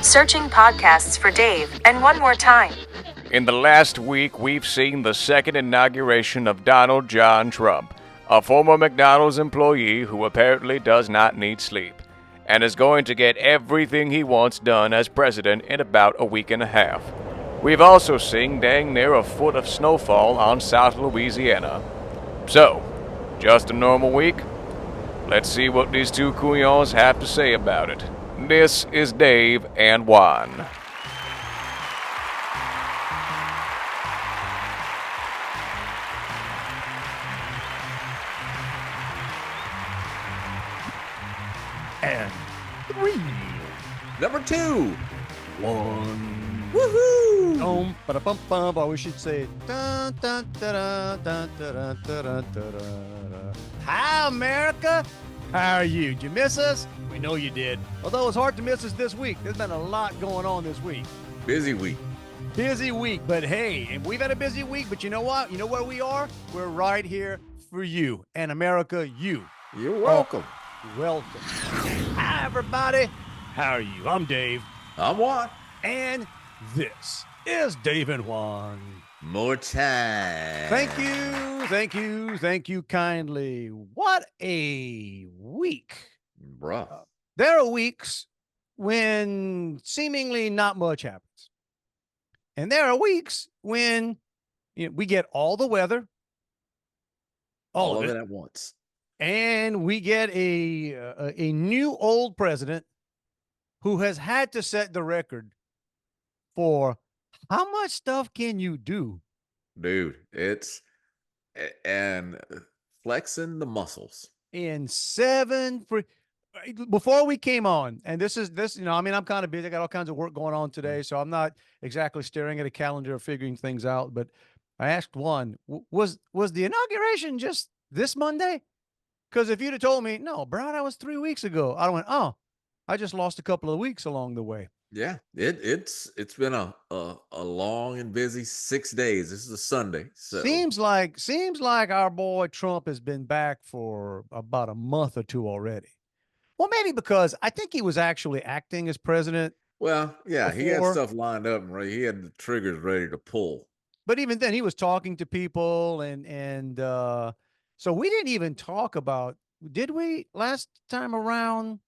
Searching podcasts for Dave, and one more time. In the last week, we've seen the second inauguration of Donald John Trump, a former McDonald's employee who apparently does not need sleep, and is going to get everything he wants done as president in about a week and a half. We've also seen dang near a foot of snowfall on South Louisiana. So, just a normal week? Let's see what these two couillons have to say about it. This is Dave and Juan. And 3. Number 2. 1. Woohoo! Ba-da-bum-bum. Or we should say, dun, dun, da-da, dun, da-da, da-da, da-da. Hi, America. How are you? Did you miss us? We know you did. Although it's hard to miss us this week. There's been a lot going on this week. Busy week. Busy week, but hey, and we've had a busy week, but you know what? You know where we are? We're right here for you. And America, you. You're welcome. Welcome. Hi, everybody. How are you? I'm Dave. I'm Juan. And this is Dave and Juan. More time. Thank you kindly. What a week. Bruh. There are weeks when seemingly not much happens. And there are weeks when we get all the weather. All of it at once. And we get a new old president who has had to set the record for how much stuff can you do? Dude, and flexing the muscles. In 7 before we came on, and this, I'm kind of busy. I got all kinds of work going on today, so I'm not exactly staring at a calendar or figuring things out. But I asked Juan, was the inauguration just this Monday? Because if you'd have told me, no, bro, that was 3 weeks ago, I went, oh, I just lost a couple of weeks along the way. Yeah, it's been a long and busy 6 days. This is a Sunday. So Seems like our boy Trump has been back for about a month or two already. Well, maybe because I think he was actually acting as president. well, yeah, he had before. stuff lined up and he had the triggers ready to pull. But even then, he was talking to people, and so we didn't even talk about. Did we last time around?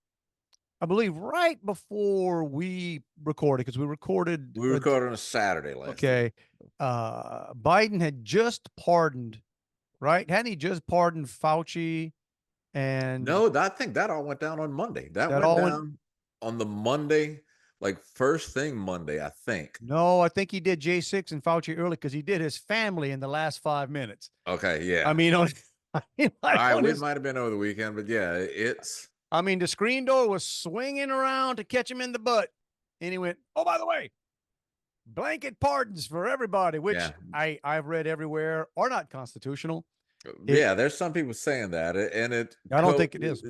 I believe right before we recorded, because we recorded. We recorded on a Saturday last Okay, Biden had just pardoned, right? Hadn't he just pardoned Fauci? And No, I think that all went down on Monday. That all went went- down on the Monday, like first thing Monday, I think. no, I think he did J6 and Fauci early because he did his family in the last 5 minutes. Okay, yeah. I mean, All right, it might have been over the weekend, but yeah, the screen door was swinging around to catch him in the butt. And he went, oh, by the way, blanket pardons for everybody, which Yeah. I've read everywhere are not constitutional. yeah. There's some people saying that, and I don't think it is.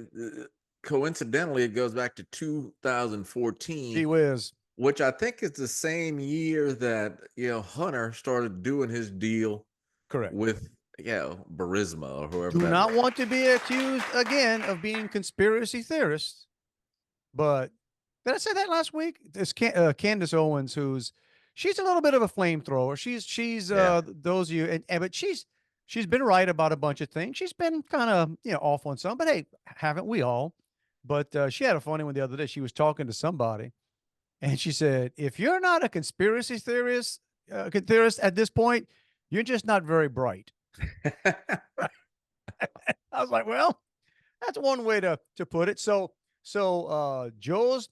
Coincidentally, it goes back to 2014, Gee whiz. which I think is the same year that Hunter started doing his deal Correct. with Burisma or whoever. Do not want to be accused again of being conspiracy theorists. But did I say that last week? It's Candace Owens, she's a little bit of a flamethrower. She's those of you, but she's been right about a bunch of things. She's been kind of off on some, but hey, haven't we all? But she had a funny one the other day. She was talking to somebody, and she said, "If you're not a conspiracy theorist at this point, you're just not very bright." I was like, well, that's one way to put it. So Joe's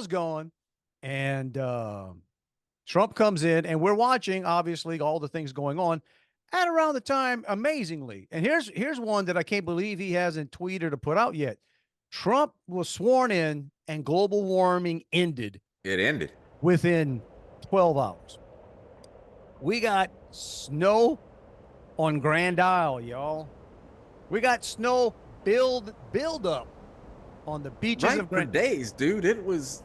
gone, and Trump comes in, and we're watching obviously all the things going on at around the time, amazingly. And here's one that I can't believe he hasn't tweeted or put out yet. Trump was sworn in, and global warming ended. It ended within 12 hours. We got snow on Grand Isle, y'all. We got snow build up on the beaches of for Grand. days, dude. It was,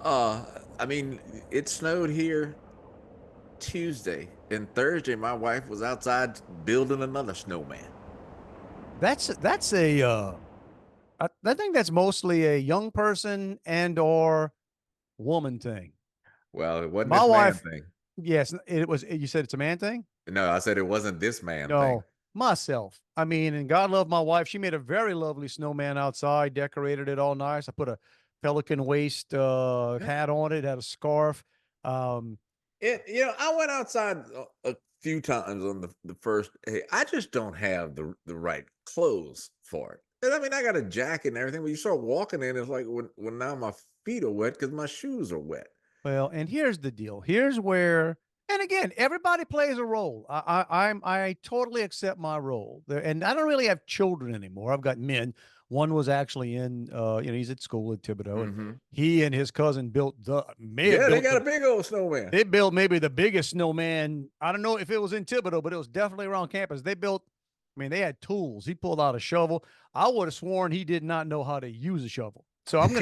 I mean, it snowed here Tuesday, and Thursday my wife was outside building another snowman. That's I think that's mostly a young person and or woman thing. Well, it wasn't My this man wife, thing. yes, it was. You said it's a man thing. No, I said it wasn't this man thing. No, myself. I mean, and God love my wife. She made a very lovely snowman outside, decorated it all nice. I put a pelican waist hat on it, had a scarf. Um, I went outside a few times on the first. Hey, I just don't have the right clothes for it. And I mean, I got a jacket and everything, but you start walking in, it's like when now my feet are wet because my shoes are wet. well, and here's the deal. Here's where, and again, everybody plays a role. I totally accept my role there, and I don't really have children anymore. I've got men. One was actually in, he's at school at Thibodeau, and Hmm. he and his cousin may have Yeah, they built got the a big old snowman. They built maybe the biggest snowman. I don't know if it was in Thibodeau, but it was definitely around campus. They built, I mean, they had tools. He pulled out a shovel. I would have sworn he did not know how to use a shovel. So I'm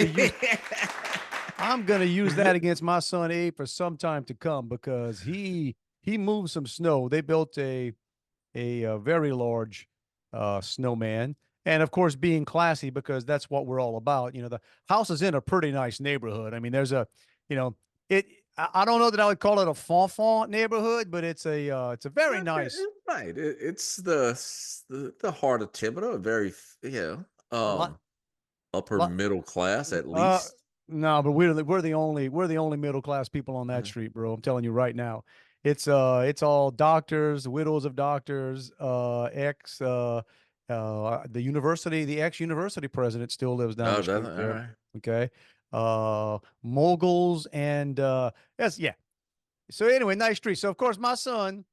gonna use that against my son Abe for some time to come because he moved some snow. They built a very large snowman. And of course, being classy because that's what we're all about. The house is in a pretty nice neighborhood. I mean, there's you know, it. I don't know that I would call it a font neighborhood, but it's a very nice, Right. It's the heart of Thibodeau, a very lot, upper lot. middle class at Uh, least. no, but we're the only middle class people on that Uh, street, bro. I'm telling you right now. It's all doctors, widows of doctors, the ex-university president still lives down Oh, the doesn't street all there. right. Okay. Moguls and yes, yeah. So anyway, nice street. So of course my son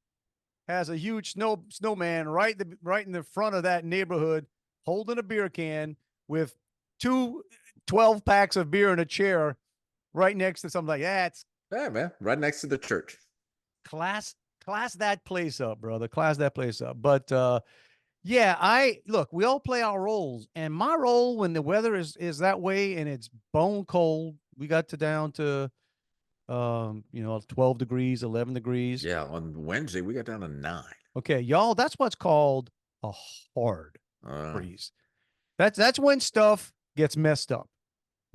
has a huge snowman right in the front of that neighborhood, holding a beer can with two 12 packs of beer in a chair right next to something like that. It's Yeah, man. Right next to the church. class that place up, brother. Class that place up. But yeah, I look, we all play our roles. And my role when the weather is that way and it's bone cold, we got to down to 12 degrees, 11 degrees. Yeah, on Wednesday we got down to 9. Okay, y'all, that's what's called a hard Uh, freeze. That's when stuff gets messed up.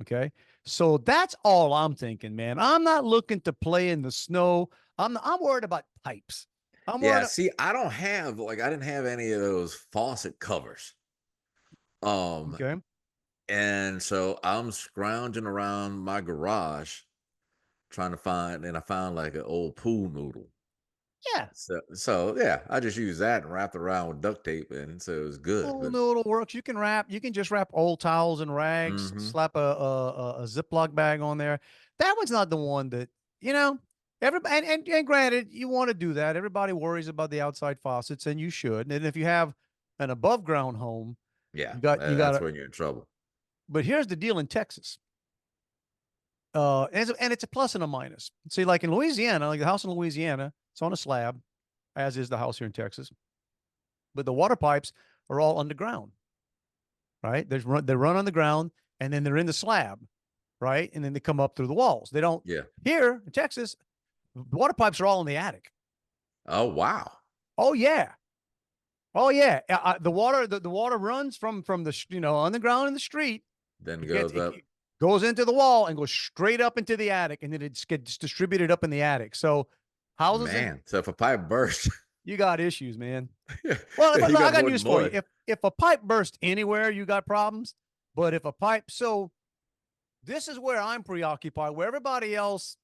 Okay. So that's all I'm thinking, man. I'm not looking to play in the snow. I'm worried about pipes. I'm yeah, worried. see, I didn't have any of those faucet covers. Um, Okay. and so I'm scrounging around my garage trying to find, and I found like an old pool noodle. Yeah. So yeah, I just used that and wrapped it around with duct tape, and so it was good. Pool But noodle works. You can just wrap old towels and rags, hmm slap a Ziploc bag on there. That one's not the one that, you know, everybody, and granted, you want to do that. Everybody worries about the outside faucets, and you should. And if you have an above ground home, yeah, you got that's to, when you're in trouble. but here's the deal in Texas. And it's a plus and a minus. See, like in Louisiana, like the house in Louisiana, it's on a slab, as is the house here in Texas. But the water pipes are all underground, right? They run on the ground, and then they're in the slab, right? And then they come up through the walls. They don't Yeah. here in Texas. The water pipes are all in the attic. Oh wow. Oh yeah, oh yeah. The water runs from the underground in the street. Then It gets goes it, up. it goes into the wall and goes straight up into the attic, and then it gets distributed up in the attic. So houses in Man, so if a pipe bursts, you got issues, man. you Well, look, I got got more than news for you. one. If a pipe bursts anywhere, you got problems. But if a pipe, so this is where I'm preoccupied. Where everybody else,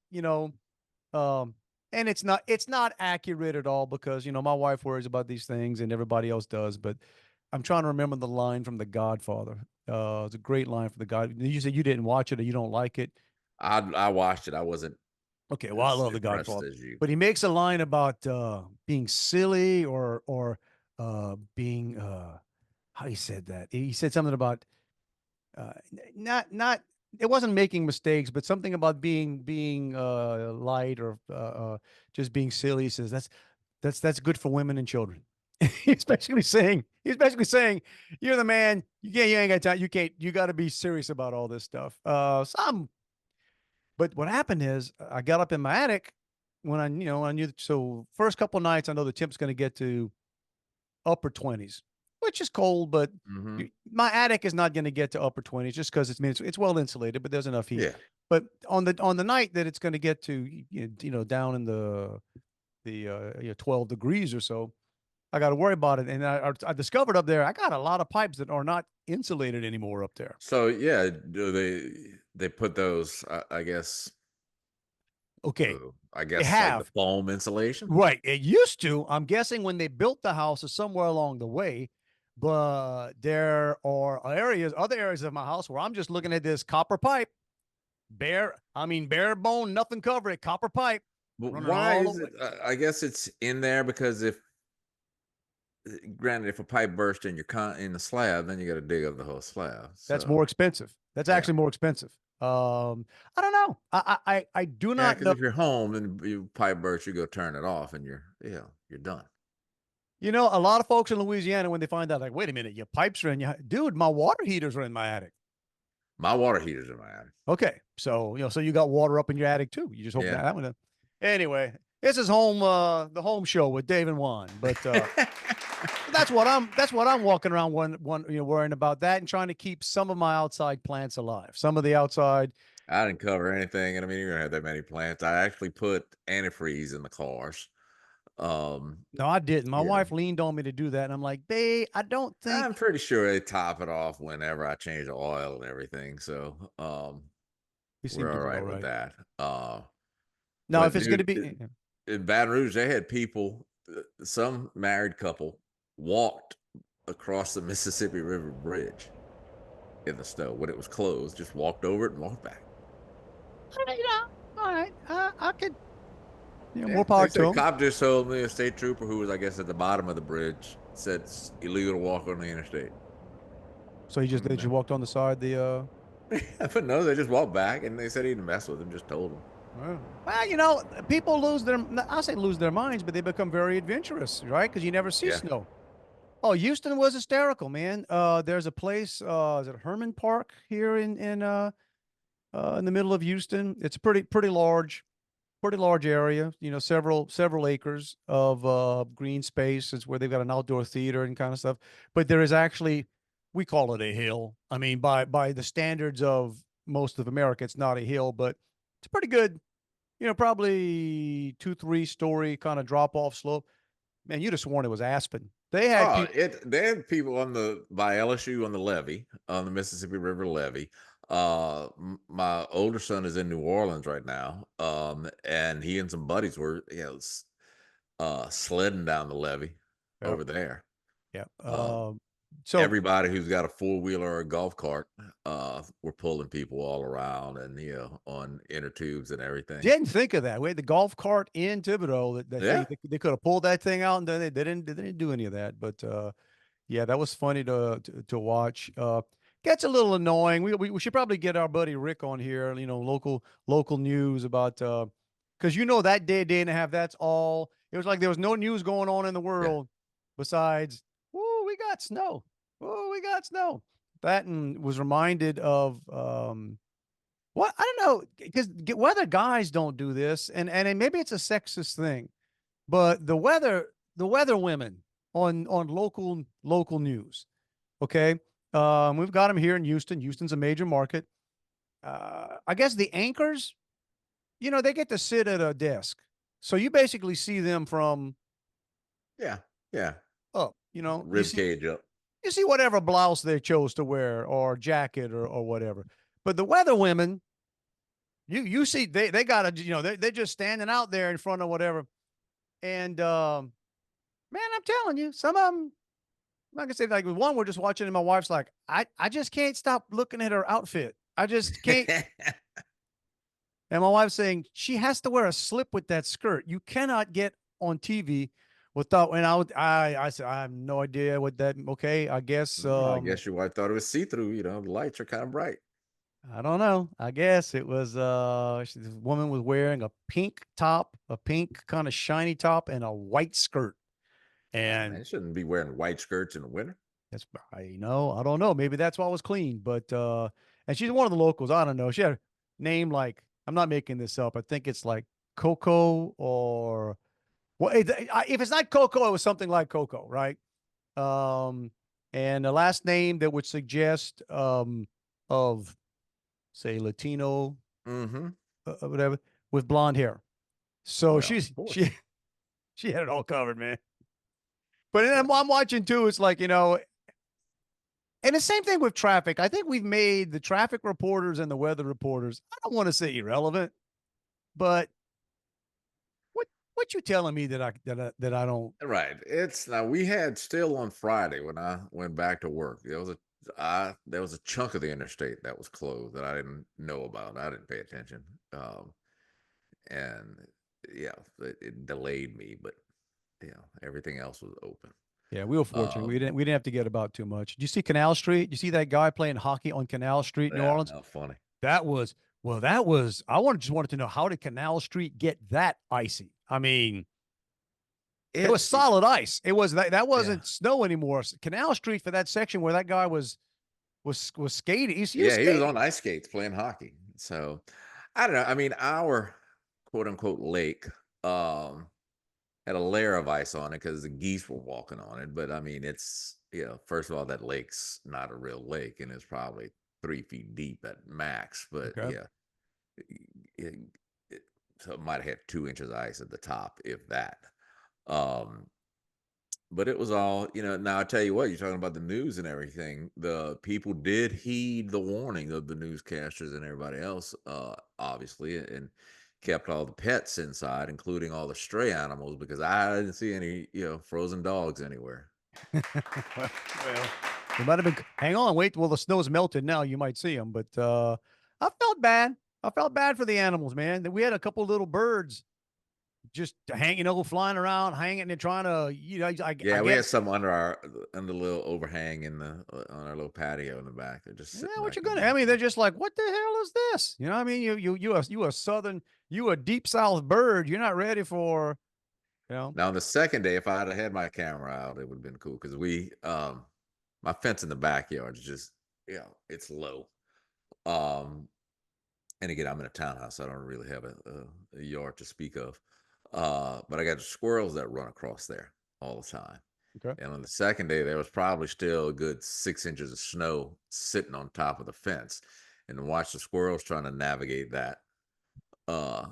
um, and it's not accurate at all because my wife worries about these things and everybody else does. But I'm trying to remember the line from The Godfather. It's a great line from The God. You said you didn't watch it or you don't like it. I watched it. I wasn't Okay, well, I as love The impressed Godfather, as you. but he makes a line about being silly or being how he said that. He said something about not it wasn't making mistakes, but something about being light or just being silly. He says that's good for women and children. He's basically saying you're the man. You ain't got time. You got to be serious about all this stuff. But what happened is I got up in my attic when I knew. So first couple of nights, I know the temp's going to get to upper 20s, which is cold, but Hmm. my attic is not going to get to upper 20s just because it's well insulated, but there's enough heat. Yeah. But on the night that it's going to get to down in the 12 degrees or so, I got to worry about it. And I discovered up there I got a lot of pipes that are not insulated anymore up there. So yeah, do they put those? I guess. Okay, I they guess like the have. foam insulation. Right. It used to. I'm guessing when they built the house or somewhere along the way, but there are other areas of my house where I'm just looking at this copper pipe, bare bone, nothing cover it, copper pipe But running why all the is way. it? I guess it's in there because granted, if a pipe burst in in the slab, then you got to dig up the whole slab. That's So more expensive. That's yeah, actually more expensive. I don't know. I do yeah, not because know. if you're home and you pipe burst, you go turn it off, and you're done. A lot of folks in Louisiana, when they find out, like, wait a minute, your pipes are in your dude, my water heaters are in my attic. My water heater's in my attic. Okay. So, so you got water up in your attic too. You just hope Yeah. that one. Anyway, this is the home show with Dave and Juan. But that's what I'm walking around worrying about that and trying to keep some of my outside plants alive. Some of the outside. I didn't cover anything, and I mean, you don't have that many plants. I actually put antifreeze in the cars. No, I didn't. My Yeah, wife leaned on me to do that. And I'm like, babe, I don't think I'm pretty sure they top it off whenever I change the oil and everything. So, we seem we're to all be all right with right. that. Now, if But it's going to dude, be, in Baton Rouge, they had people, some married couple, walked across the Mississippi River Bridge in the snow when it was closed. Just walked over it and walked back. all right, I could, Yeah, more power they to said them. cop just told me a state trooper who was, I guess, at the bottom of the bridge said it's illegal to walk on the interstate. So they just walked on the side. But no, they just walked back and they said he didn't mess with him. Just told him. Well, people I'll say lose their minds, but they become very adventurous, right? Because you never see Yeah, snow. Oh, Houston was hysterical, man. There's a place, is it Herman Park here in the middle of Houston? It's a pretty large area, several acres of green space. It's where they've got an outdoor theater and kind of stuff. But there is actually, we call it a hill. I mean, by the standards of most of America, it's not a hill, but it's pretty good, probably 2, 3 story kind of drop off slope. Man, you'd have sworn it was Aspen. They had oh, people. they had people on the by LSU on the levee, on the Mississippi River levee. My older son is in New Orleans right now. And he and some buddies were, sledding down the levee Yep, over there. yep. Um, So Everybody who's got a four-wheeler or a golf cart, were pulling people all around and on inner tubes and everything. didn't think of that. We had the golf cart in Thibodeau that Yeah. they could have pulled that thing out, and then they didn't do any of that. But yeah, that was funny to watch. Gets a little annoying. We should probably get our buddy Rick on here. Local news about because that day and a half, that's all. It was like there was no news going on in the Yeah. world besides, oh, we got snow. Oh, we got snow. That and was reminded of what I don't know because whether guys don't do this, and maybe it's a sexist thing, but the weather women on local news. Okay, we've got them here in Houston. Houston's a major market. I guess the anchors, they get to sit at a desk, so you basically see them from Yeah. Yeah. up. Rib cage up. You see whatever blouse they chose to wear or jacket or whatever. But the weather women, you see they got to they're just standing out there in front of whatever. And man, I'm telling you, some of them, like I said, like with one we're just watching, and my wife's like, I just can't stop looking at her outfit. I just can't. And my wife's saying she has to wear a slip with that skirt. You cannot get on TV without. And I said I have no idea what that. Okay, I guess. I guess your wife thought it was see-through. The lights are kind of bright. I don't know. I guess it was this woman was wearing a pink top, a pink kind of shiny top, and a white skirt. Oh, man, And you shouldn't be wearing white skirts in the winter. that's I don't know. Maybe that's why it was clean. But and she's one of the locals. I don't know. She had a name like, I'm not making this up. I think it's like Coco or if it's not Coco, it was something like Coco, right? Um, and the last name that would suggest of say Latino Mm-hmm. whatever, with blonde hair. So Well, of course. she had it all covered, man. But then I'm watching too. It's like, and the same thing with traffic. I think we've made the traffic reporters and the weather reporters, I don't want to say irrelevant, but what you telling me that I don't? Right. It's now we had still on Friday when I went back to work. There was a chunk of the interstate that was closed that I didn't know about. I didn't pay attention. And yeah, it delayed me, but everything else was open. Yeah, we were fortunate. Um, We didn't have to get about too much. Did you see Canal Street? You see that guy playing hockey on Canal Street, New yeah, Orleans? no, funny. That was well. That was. Just wanted to know, how did Canal Street get that icy? I mean, it was It solid ice. It was that yeah. wasn't snow anymore. Canal Street, for that section where that guy was skating. He was Yeah, he was on skating. ice skates playing hockey. So I don't know. I mean, our quote unquote lake had a layer of ice on it because the geese were walking on it. But I mean, it's first of all, that lake's not a real lake and it's probably 3 feet deep at max. But Okay. yeah, it, so it might have had 2 inches of ice at the top, if that. Um, but it was all, now I tell you what, you're talking about the news and everything. The people did heed the warning of the newscasters and everybody else, obviously, and kept all the pets inside, including all the stray animals, because I didn't see any, frozen dogs anywhere. well, it might have been. Hang on, wait. Well, the snow's melted now. You might see them, but I felt bad. I felt bad for the animals, man. We had a couple little birds just hanging, flying around, hanging and trying to, I Yeah, we had guess. some under the little overhang in the on our little patio in the back. They're just Yeah, sitting what back you in gonna? there. I mean, they're just like, what the hell is this? You know what I mean? You a southern, you a deep south bird. You're not ready for, you know. Now on the second day, if I'd have had my camera out, it would have been cool because my fence in the backyard is just it's low. Um, and again, I'm in a townhouse, so I don't really have a yard to speak of. But I got squirrels that run across there all the time. Okay. And on the second day, there was probably still a good 6 inches of snow sitting on top of the fence. And to watch the squirrels trying to navigate that, uh,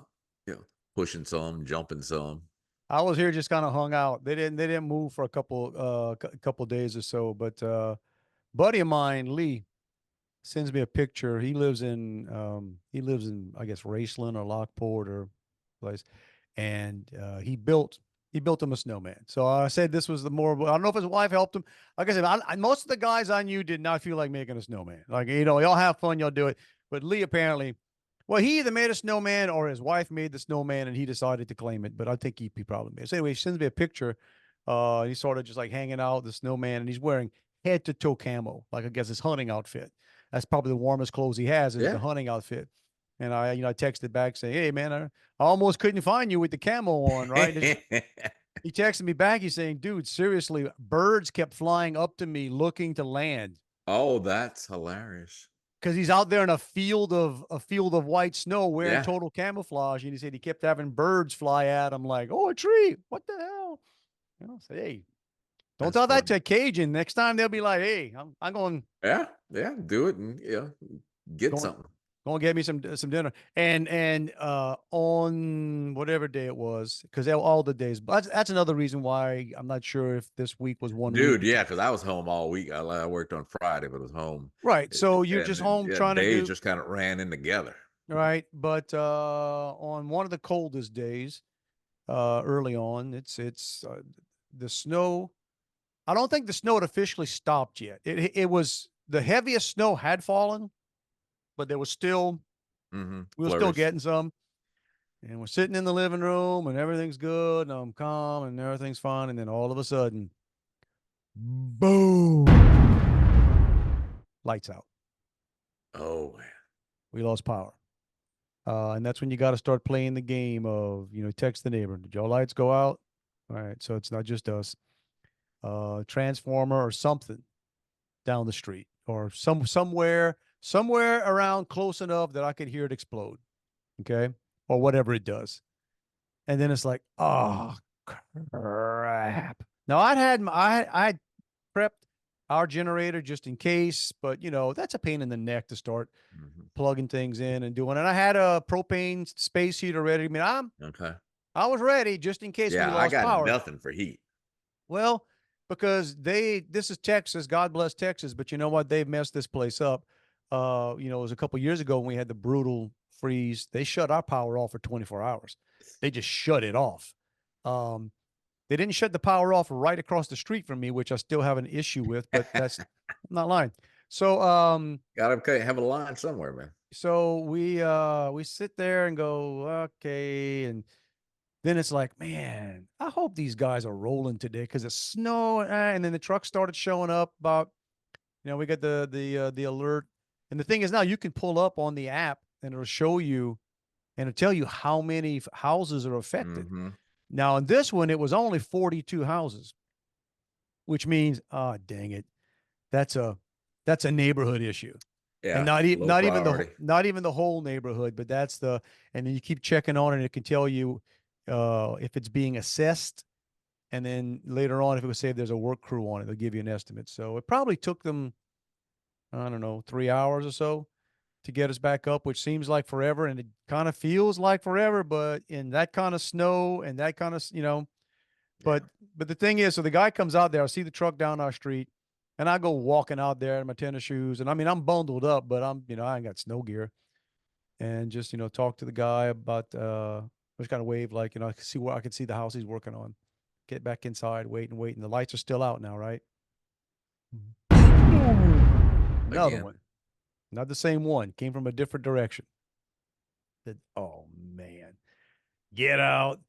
pushing some, jumping some. I was here, just kind of hung out. They didn't move for a couple days or so. But buddy of mine, Lee, sends me a picture. He lives in, I guess, Raceland or Lockport or place, and he built him a snowman. So I said this was the more. I don't know if his wife helped him. Like I said, most of the guys I knew did not feel like making a snowman. Like, y'all have fun, y'all do it. But Lee apparently, well, he either made a snowman or his wife made the snowman, and he decided to claim it. But I think he probably made it. So anyway, he sends me a picture. He's sort of just like hanging out, the snowman, and he's wearing head to toe camo, like I guess his hunting outfit. That's probably the warmest clothes he has, is the Yeah. hunting outfit. And I texted back saying, "Hey man, I almost couldn't find you with the camo on, right?" He texted me back. He's saying, "Dude, seriously, birds kept flying up to me looking to land Oh, that's hilarious. because he's out there in a field of white snow wearing Yeah. total camouflage." And he said he kept having birds fly at him, like, "Oh, a tree! What the hell?" I said, "Hey, don't That's tell that funny. to a Cajun. Next time they'll be like, hey, I'm going Yeah. Yeah. Do it and get going something. going to get me some dinner." And on whatever day it was, because all the days. But that's another reason why I'm not sure if this week was one week. Dude, yeah, because I was home all week. I worked on Friday, but was home. Right. So you're And just then home trying to days do just kind of ran in together. right. But on one of the coldest days, early on, it's the snow. I don't think the snow had officially stopped yet. It was, the heaviest snow had fallen, but there was still Mm-hmm. we were still Flurries. getting some. And we're sitting in the living room and everything's good and I'm calm and everything's fine. And then all of a sudden, boom, lights out. Oh man. We lost power. And that's when you got to start playing the game of, text the neighbor. Did your lights go out? All right. So it's not just us. Transformer or something down the street or somewhere around close enough that I could hear it explode. Okay. Or whatever it does. And then it's like, oh crap. Now I had prepped. our generator just in case, but that's a pain in the neck to start Mhm. plugging things in and doing. And I had a propane space heater ready. I mean, Okay. I was ready just in case we Yeah, I lost got power. nothing for heat. Well, because this is Texas, God bless Texas, but you know what? They've messed this place up. It was a couple years ago when we had the brutal freeze. They shut our power off for 24 hours. They just shut it off. Um, they didn't shut the power off right across the street from me, which I still have an issue with, but I'm not lying. So Gotta have a line somewhere, man. we sit there and go, okay, and then it's like, man, I hope these guys are rolling today because it's snow, and then the truck started showing up. About, we got the alert, and the thing is now you can pull up on the app and it'll show you and it'll tell you how many houses are affected. Mhm. Now in this one, it was only 42 houses, which means, ah, dang it, that's a neighborhood issue, and Yeah, low not even priority. not even the whole neighborhood, but and then you keep checking on it, and it can tell you if it's being assessed, and then later on, if it was say if there's a work crew on it, they'll give you an estimate. So it probably took them, I don't know, 3 hours or so to get us back up, which seems like forever, and it kind of feels like forever, but in that kind of snow and that kind of Yeah. but the thing is, so the guy comes out there, I see the truck down our street, and I go walking out there in my tennis shoes. And I mean, I'm bundled up, but I ain't got snow gear. And just, talk to the guy about just kind of wave like, I can see where I can see the house he's working on. Get back inside, wait and wait. And the lights are still out now, right? Another Again. one. Not the same one. Came from a different direction. Oh man. Get out.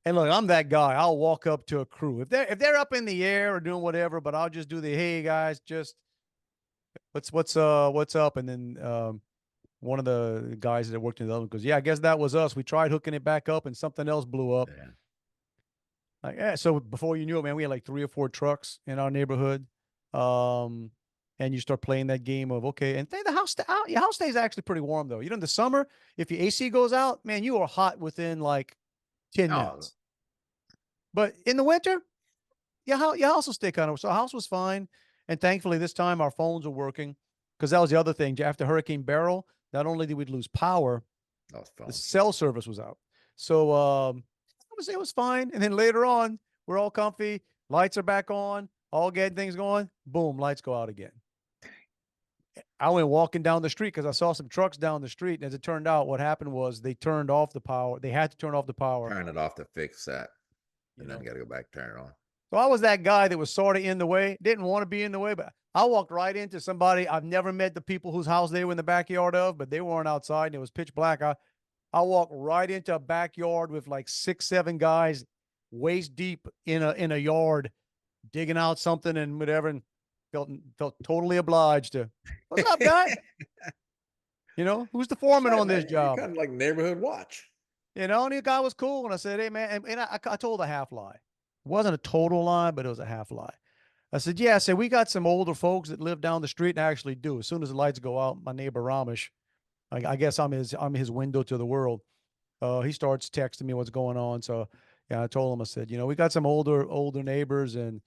And look, I'm that guy. I'll walk up to a crew. If they're up in the air or doing whatever, but I'll just do the hey guys, just what's up? And then one of the guys that worked in the other goes, yeah, I guess that was us. We tried hooking it back up and something else blew up. Yeah. Like, yeah, so before you knew it, man, we had like 3 or 4 trucks in our neighborhood. Um, and you start playing that game of okay, and the house out, your house stays actually pretty warm though. In the summer, if your AC goes out, man, you are hot within like 10 Oh, minutes. But in the winter, your house will stay kind of. So our house was fine, and thankfully this time our phones were working because that was the other thing. After Hurricane Beryl, not only did we lose power, that was the fun. cell service was out. So it was fine. And then later on, we're all comfy, lights are back on, all getting things going. Boom, lights go out again. I went walking down the street because I saw some trucks down the street. And as it turned out, what happened was they turned off the power. They had to turn off the power. Turn it off to fix that, You and then know, got to go back turn it on. so I was that guy that was sort of in the way, didn't want to be in the way, but I walked right into somebody. I've never met the people whose house they were in the backyard of, but they weren't outside and it was pitch black. I walked right into a backyard with like 6, 7 guys waist deep in a yard digging out something and whatever, and felt totally obliged to, what's up, guy? Who's the foreman Right, on this man. You're job? kind of like neighborhood watch. And the guy was cool. And I said, hey, man, and I told a half lie. It wasn't a total lie, but it was a half lie. I said, yeah, I said, we got some older folks that live down the street and actually do. As soon as the lights go out, my neighbor Ramesh, I guess I'm his window to the world. He starts texting me what's going on. So yeah, I told him, I said, we got some older neighbors, and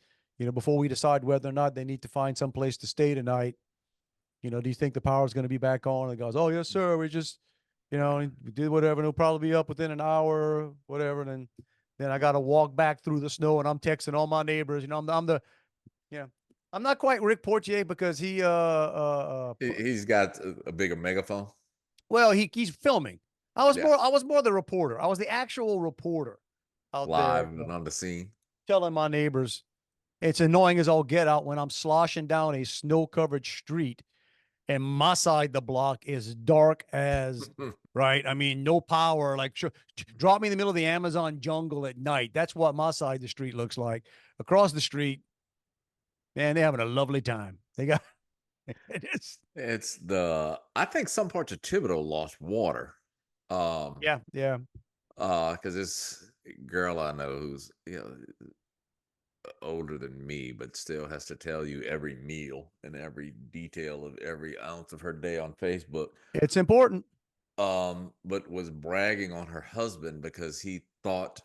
before we decide whether or not they need to find some place to stay tonight, do you think the power is going to be back on? And he goes, oh yes, sir. We just, we did whatever, and it'll probably be up within an hour, whatever. And then I got to walk back through the snow, and I'm texting all my neighbors. I'm the, yeah, I'm not quite Rick Portier because He's got a bigger megaphone. well, he's filming. I was Yeah, more the reporter. I was the actual reporter out there, live and on the scene. telling my neighbors it's annoying as all get out when I'm sloshing down a snow-covered street and my side the block is dark as right. I mean, no power. Like, drop me in the middle of the Amazon jungle at night. That's what my side of the street looks like. Across the street, man, they're having a lovely time. They got It's I think some parts of Thibodeau lost water. yeah, yeah. Because this girl I know who's older than me, but still has to tell you every meal and every detail of every ounce of her day on Facebook. It's important. But was bragging on her husband because he thought,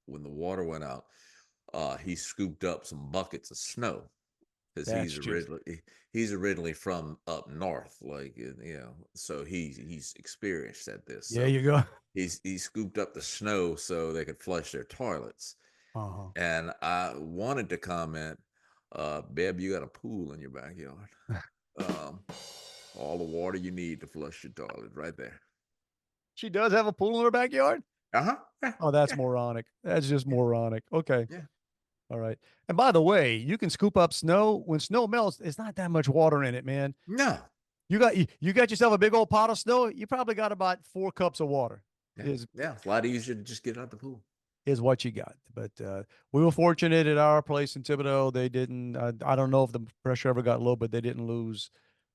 when the water went out, he scooped up some buckets of snow. because That's juicy. he's originally from up north, like so he's experienced at this. There So you go. he scooped up the snow so they could flush their toilets. Uh-huh. And I wanted to comment, Beb, you got a pool in your backyard. Um, all the water you need to flush your toilet right there. She does have a pool in her backyard? Uh-huh. Yeah. Oh, that's Yeah. moronic. That's just Yeah. moronic. Okay. Yeah. All right. And by the way, you can scoop up snow. When snow melts, it's not that much water in it, man. No. You got yourself a big old pot of snow. You probably got about 4 cups of water. Yeah. Is Yeah. It's a lot easier to just get out the pool. is what you got. But we were fortunate at our place in Thibodeau. They didn't. I don't know if the pressure ever got low, but they didn't lose.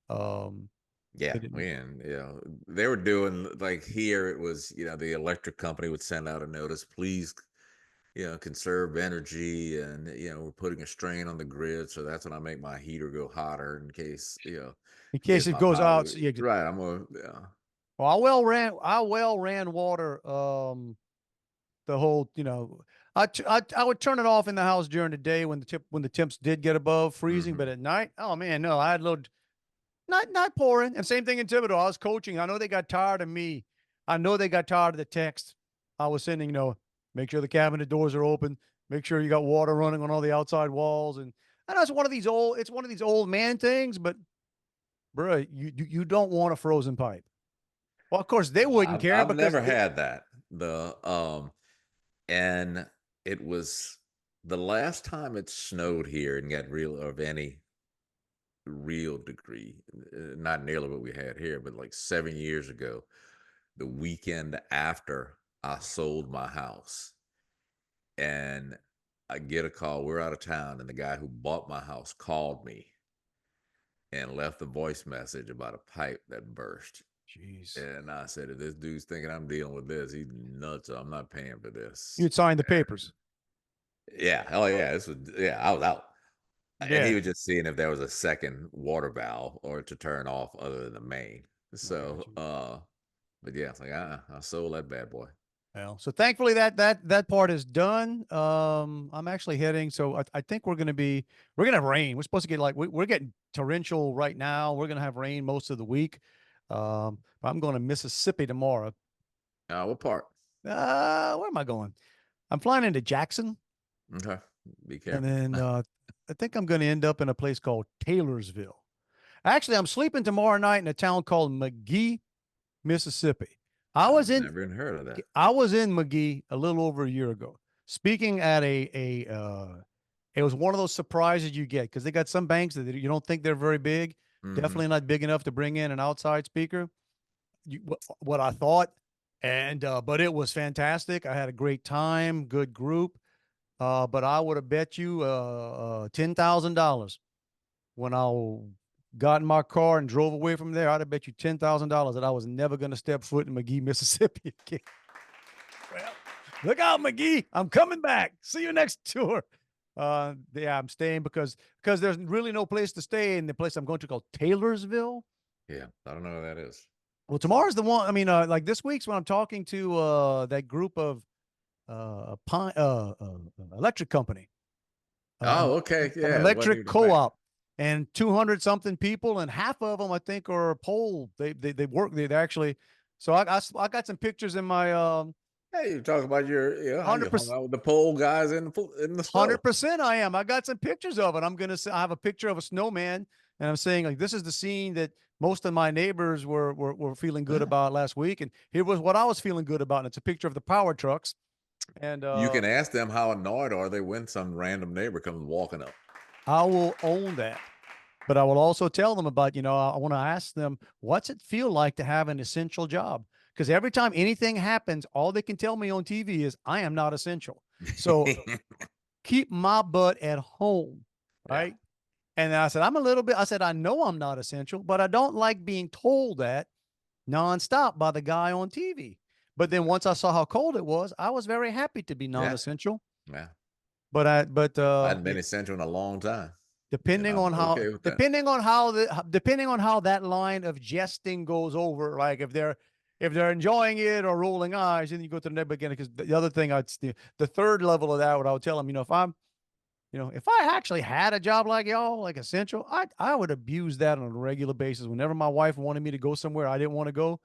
Um, Yeah, they didn't. they were doing like here. It was the electric company would send out a notice, please, conserve energy, and we're putting a strain on the grid. So that's when I make my heater go hotter in case In in case case it my goes power. out, so you, Right, I'm gonna well, I well ran water. The whole, I would turn it off in the house during the day when the temps did get above freezing, but mhm. at night, oh man, no, I had a little not pouring. And same thing in Thibodeau. I was coaching. I know they got tired of me. I know they got tired of the text I was sending. Make sure the cabinet doors are open. Make sure you got water running on all the outside walls. And I know it's one of these old man things, but bro, you don't want a frozen pipe. Well, of course they wouldn't care I've because never had that. And it was the last time it snowed here and got real of any real degree, not nearly what we had here, but like 7 years ago, the weekend after I sold my house, and I get a call. We're out of town, and the guy who bought my house called me and left a voice message about a pipe that burst. jeez, And I said, if this dude's thinking I'm dealing with this, he's nuts. I'm not paying for this. you'd sign the papers. Yeah, hell yeah. I was out. And he Yeah, was just seeing if there was a second water valve or to turn off other than the main. I got So you. but yeah, it's like I sold that bad boy. Well, so thankfully that part is done. I'm actually heading. So I think we're gonna have rain. We're supposed to get we're getting torrential right now. We're gonna have rain most of the week. But I'm going to Mississippi tomorrow. What part? Where am I going? I'm flying into Jackson, Okay. Be and careful. then I think I'm going to end up in a place called Taylorsville. Actually, I'm sleeping tomorrow night in a town called McGee, Mississippi. I was I've in never even heard of that. I was in McGee a little over a year ago, speaking at it was one of those surprises you get because they got some banks that you don't think they're very big, Hmm. definitely not big enough to bring in an outside speaker. What I thought, and but it was fantastic. I had a great time, good group. But I would have bet you $10,000 when I got in my car and drove away from there. I'd have bet you $10,000 that I was never going to step foot in McGee, Mississippi again. Well, look out, McGee! I'm coming back. See you next tour. Yeah, I'm staying because there's really no place to stay in the place I'm going to called Taylorsville. Yeah, I don't know what that is. Well, So, tomorrow's the one. I mean, like this week's when I'm talking to that group of electric company, oh, an okay. Yeah, it wasn't electric even a bank. co-op, and 200 something people, and half of them I think are pole. They work. They actually. So I got some pictures in my Hey, you talk about how you hundred hung percent. out with the pole guys in the snow. 100% I am. I got some pictures of it. I'm gonna say I have a picture of a snowman, and I'm saying like this is the scene that most of my neighbors were feeling good Yeah. about last week, and here was what I was feeling good about. And it's a picture of the power trucks, and You can ask them how annoyed are they when some random neighbor comes walking up. I will own that. But I will also tell them about, I want to ask them, what's it feel like to have an essential job? Because every time anything happens, all they can tell me on TV is I am not essential. So keep my butt at home. Yeah. Right. And I said, I said, I know I'm not essential, but I don't like being told that nonstop by the guy on TV. But then once I saw how cold it was, I was very happy to be Yeah. non-essential. Yeah. But I hadn't been essential in a long time. depending I'm on how okay with that. depending on how that line of jesting goes over, like if they're enjoying it or rolling eyes, then you go to the next beginning. Because the other thing the third level of that, what I would tell them, if I actually had a job like y'all, like essential, I would abuse that on a regular basis. Whenever my wife wanted me to go somewhere I didn't want to go,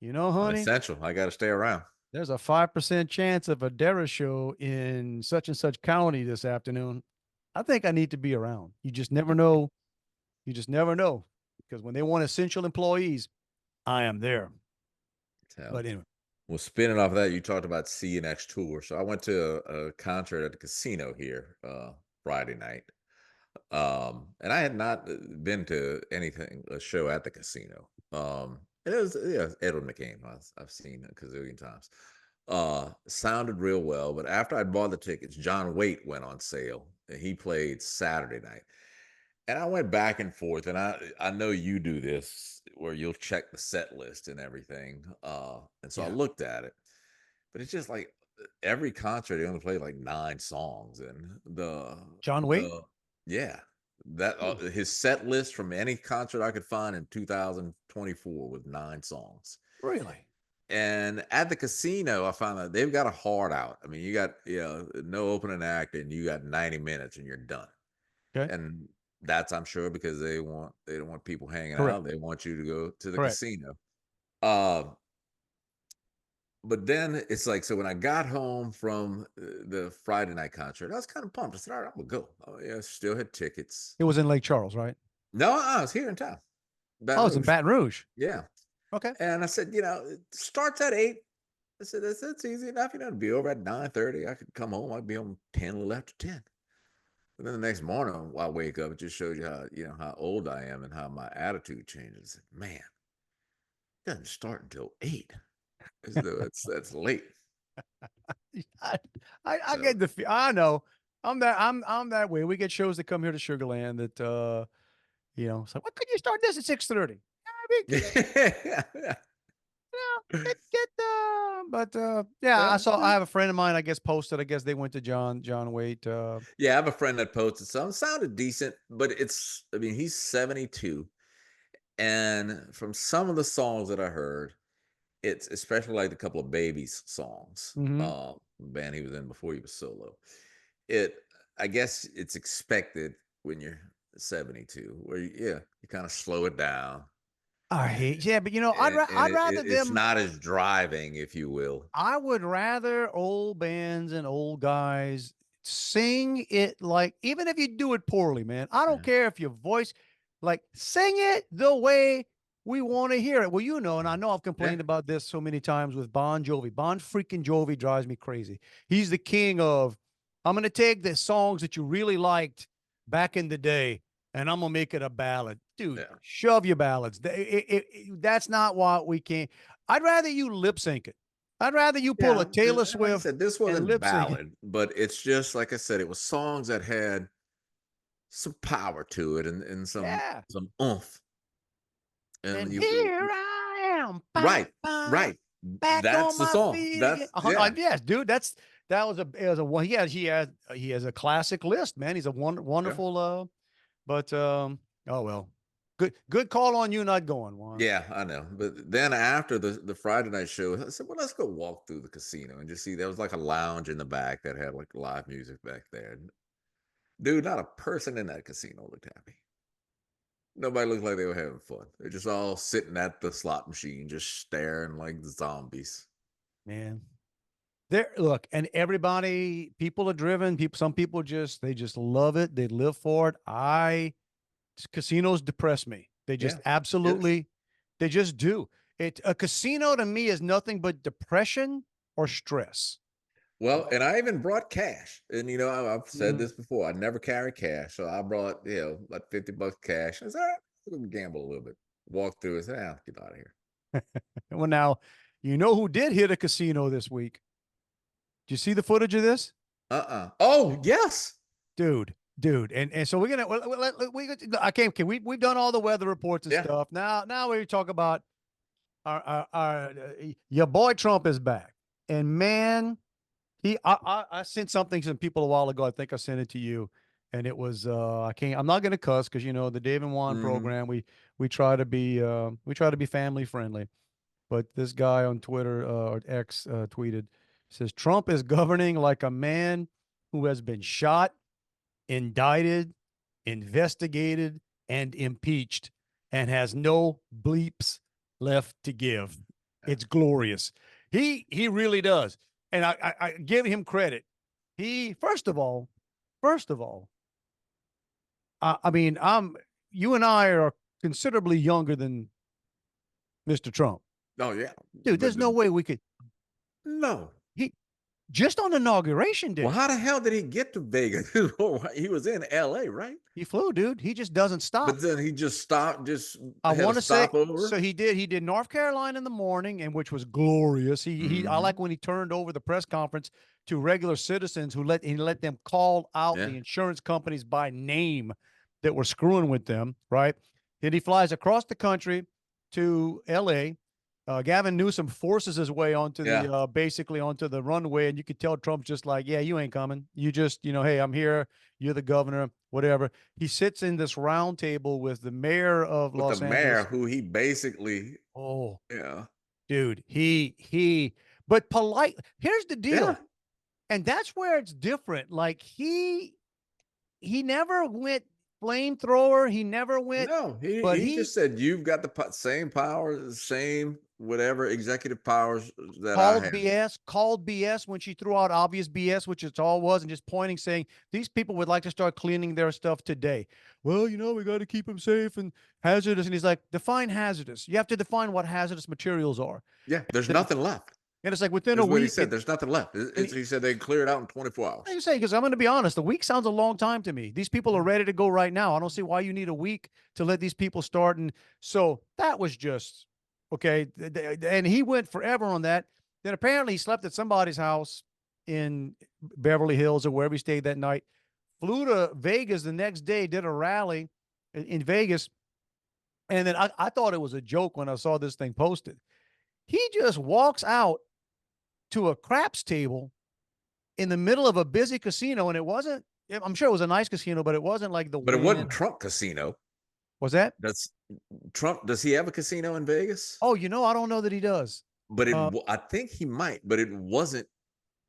I'm honey, essential. I got to stay around. there's a 5% chance of a Dara show in such and such county this afternoon. I think I need to be around. You just never know. You just never know. Because when they want essential employees, I am there. So, But anyway. well, spinning off of that, you talked about CNX tour. So I went to a concert at the casino here Friday night. And I had not been to a show at the casino. And it was, yeah, Edward McCain. I've seen a gazillion times. Sounded real well, but after I bought the tickets, John Waite went on sale and he played Saturday night. And I went back and forth, and I know you do this where you'll check the set list and everything. And so I Yeah. looked at it, but it's just like every concert he only played like 9 songs, and John Waite? yeah, that his set list from any concert I could find in 2024 was 9 songs. Really? And at the casino, I found that they've got a hard out. I mean, you got no opening act, and you got 90 minutes, and you're done. Okay. And that's, I'm sure, because they don't want people hanging Correct. out. They want you to go to the Correct. casino. But then it's like, so when I got home from the Friday night concert, I was kind of pumped. I said, all right, I'm gonna go. Oh, yeah, still had tickets. It was in Lake Charles, right? No, I was here in town. Oh, it was in Baton Rouge. Yeah. Okay. And I said, it starts at 8. I said, that's easy enough, to be over at 9:30. I could come home. I'd be home 10, a little after 10. And then the next morning, I wake up, it just shows you how old I am and how my attitude changes. Man, it doesn't start until 8. As though that's late. I get I know. I'm that way. We get shows that come here to Sugarland that it's like, what could you start this at 6:30? Yeah. I have a friend of mine, I guess, posted. I guess they went to John Waite. Yeah, I have a friend that posted some. Sounded decent, but he's 72. And from some of the songs that I heard, it's especially like a couple of Babies songs, band he was in before he was solo. I guess it's expected when you're 72, where you kind of slow it down. But I'd rather it's not as driving, if you will. I would rather old bands and old guys sing it, like, even if you do it poorly, man. I don't care if your voice, like, sing it the way we want to hear it. Well, and I know I've complained about this so many times with Bon Jovi. Bon freaking Jovi drives me crazy. He's the king of, I'm going to take the songs that you really liked back in the day and I'm going to make it a ballad. Dude, shove your ballads. That's not what we can. I'd rather you lip sync it. I'd rather you pull a Taylor Swift. Like I said, this wasn't a ballad, but it's just, like I said, it was songs that had some power to it and some oomph. And here I am. Right. Back that's on the song. Feet That's yes, dude. He has a classic list, man. He's a wonderful. But oh well, good call on you not going, Juan. Yeah, I know. But then after the Friday night show, I said, well, let's go walk through the casino and just see. There was like a lounge in the back that had like live music back there. Dude, not a person in that casino looked happy. Nobody looked like they were having fun. They're just all sitting at the slot machine, just staring like zombies. Man, look, and people are driven. Some people they just love it. They live for it. Casinos depress me. They just absolutely, they just do. A casino to me is nothing but depression or stress. Well, and I even brought cash. And, I've said this before. I never carry cash. So I brought, like $50 cash. I said, all right, I'm going to gamble a little bit. Walk through and say, get out of here. Well, now, who did hit a casino this week? Did you see the footage of this? Oh, yes. Dude. And so we're going to, we've done all the weather reports and stuff. Now we talk about your boy Trump is back. And man, I sent something to some people a while ago. I think I sent it to you, and it was I'm not going to cuss because the Dave and Juan program, we try to be family friendly. But this guy on Twitter or X tweeted, says Trump is governing like a man who has been shot indicted, investigated, and impeached, and has no bleeps left to give. It's glorious. He really does. And I give him credit. He first of all, I mean, you and I are considerably younger than Mr. Trump. Oh yeah, Dude, there's no way we could. No. He just on inauguration day. Well, how the hell did he get to Vegas? He was in L.A., right? He flew, dude. He just doesn't stop. But then he just stopped. I want to say over. so. He did North Carolina in the morning, and which was glorious. I like when he turned over the press conference to regular citizens who let them call out the insurance companies by name that were screwing with them. Right. Then he flies across the country to L.A. Gavin Newsom forces his way onto the basically onto the runway, and you could tell Trump's just like, yeah, you ain't coming. You just, hey, I'm here. You're the governor, whatever. He sits in this round table with the mayor of Los Angeles. The mayor, who he basically, dude, but polite. Here's the deal, and that's where it's different. Like he never went flamethrower. He never went. No, he just said, you've got the same powers, same whatever executive powers that I have. Called BS when she threw out obvious BS, which it all was, and just pointing, saying these people would like to start cleaning their stuff today. Well, we got to keep them safe and hazardous. And he's like, define hazardous. You have to define what hazardous materials are. Yeah, there's nothing left. And it's like within a week. What he said, there's nothing left. He said they clear it out in 24 hours. I'm saying, because I'm going to be honest, a week sounds a long time to me. These people are ready to go right now. I don't see why you need a week to let these people start. And so that was just okay. And he went forever on that. Then apparently he slept at somebody's house in Beverly Hills or wherever he stayed that night. Flew to Vegas the next day, did a rally in Vegas. And then I thought it was a joke when I saw this thing posted. He just walks out to a craps table in the middle of a busy casino, and it wasn't. I'm sure it was a nice casino, but it wasn't like the. But it wasn't Trump Casino. Was that? That's Trump. Does he have a casino in Vegas? Oh, I don't know that he does. But I think he might. But it wasn't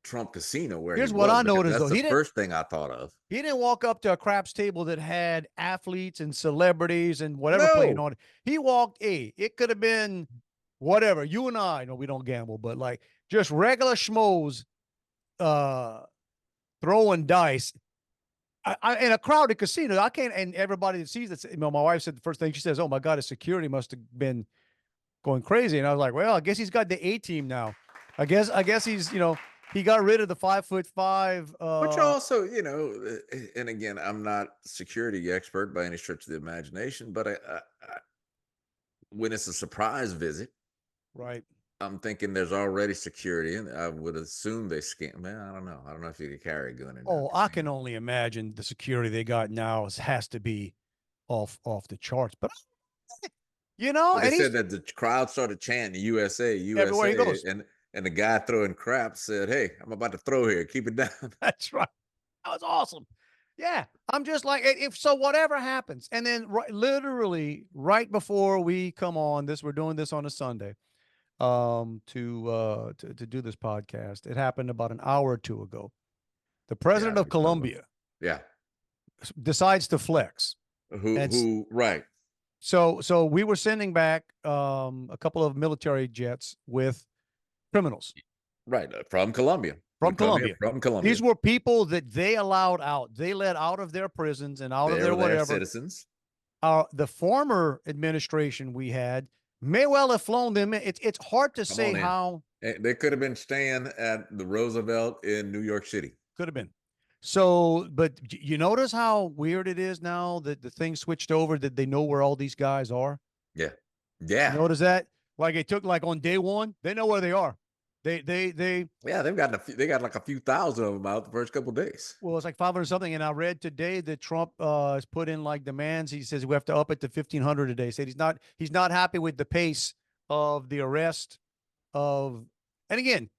Trump Casino. Here's what I noticed, though. That's the first thing I thought of. He didn't walk up to a craps table that had athletes and celebrities and whatever playing on it. He walked. It could have been whatever. You and I know we don't gamble, but like just regular schmoes throwing dice. In a crowded casino, I can't, and everybody that sees this, my wife said the first thing she says, "Oh my God, his security must have been going crazy." And I was like, "Well, I guess he's got the A team now. I guess he's, he got rid of the 5'5". Which also, and again, I'm not a security expert by any stretch of the imagination, but I when it's a surprise visit, right? I'm thinking there's already security, and I would assume they scan. Man, I don't know. I don't know if you could carry a gun in. Oh, I can only imagine the security they got now has to be off the charts. But they said that the crowd started chanting USA, everywhere he goes. and the guy throwing crap said, "Hey, I'm about to throw here. Keep it down." That's right. That was awesome. Yeah, I'm just like, if so, whatever happens, and then literally right before we come on this, we're doing this on a Sunday. To do this podcast. It happened about an hour or two ago. The president of Colombia decides to flex. Who right. So we were sending back a couple of military jets with criminals. Right, from Colombia. From Colombia. These were people that they allowed out. They let out of their prisons and out of their whatever. Citizens. The former administration we had may well have flown them in. It's hard to say how. They could have been staying at the Roosevelt in New York City. Could have been. So, but you notice how weird it is now that the thing switched over, that they know where all these guys are? Yeah. Yeah. You notice that? Like it took on day one, they know where they are. They they've got like a few thousand of them out the first couple of days. Well, it's like 500 something. And I read today that Trump has put in like demands. He says we have to up it to 1,500 a day. He said he's not happy with the pace of the arrest of. And again,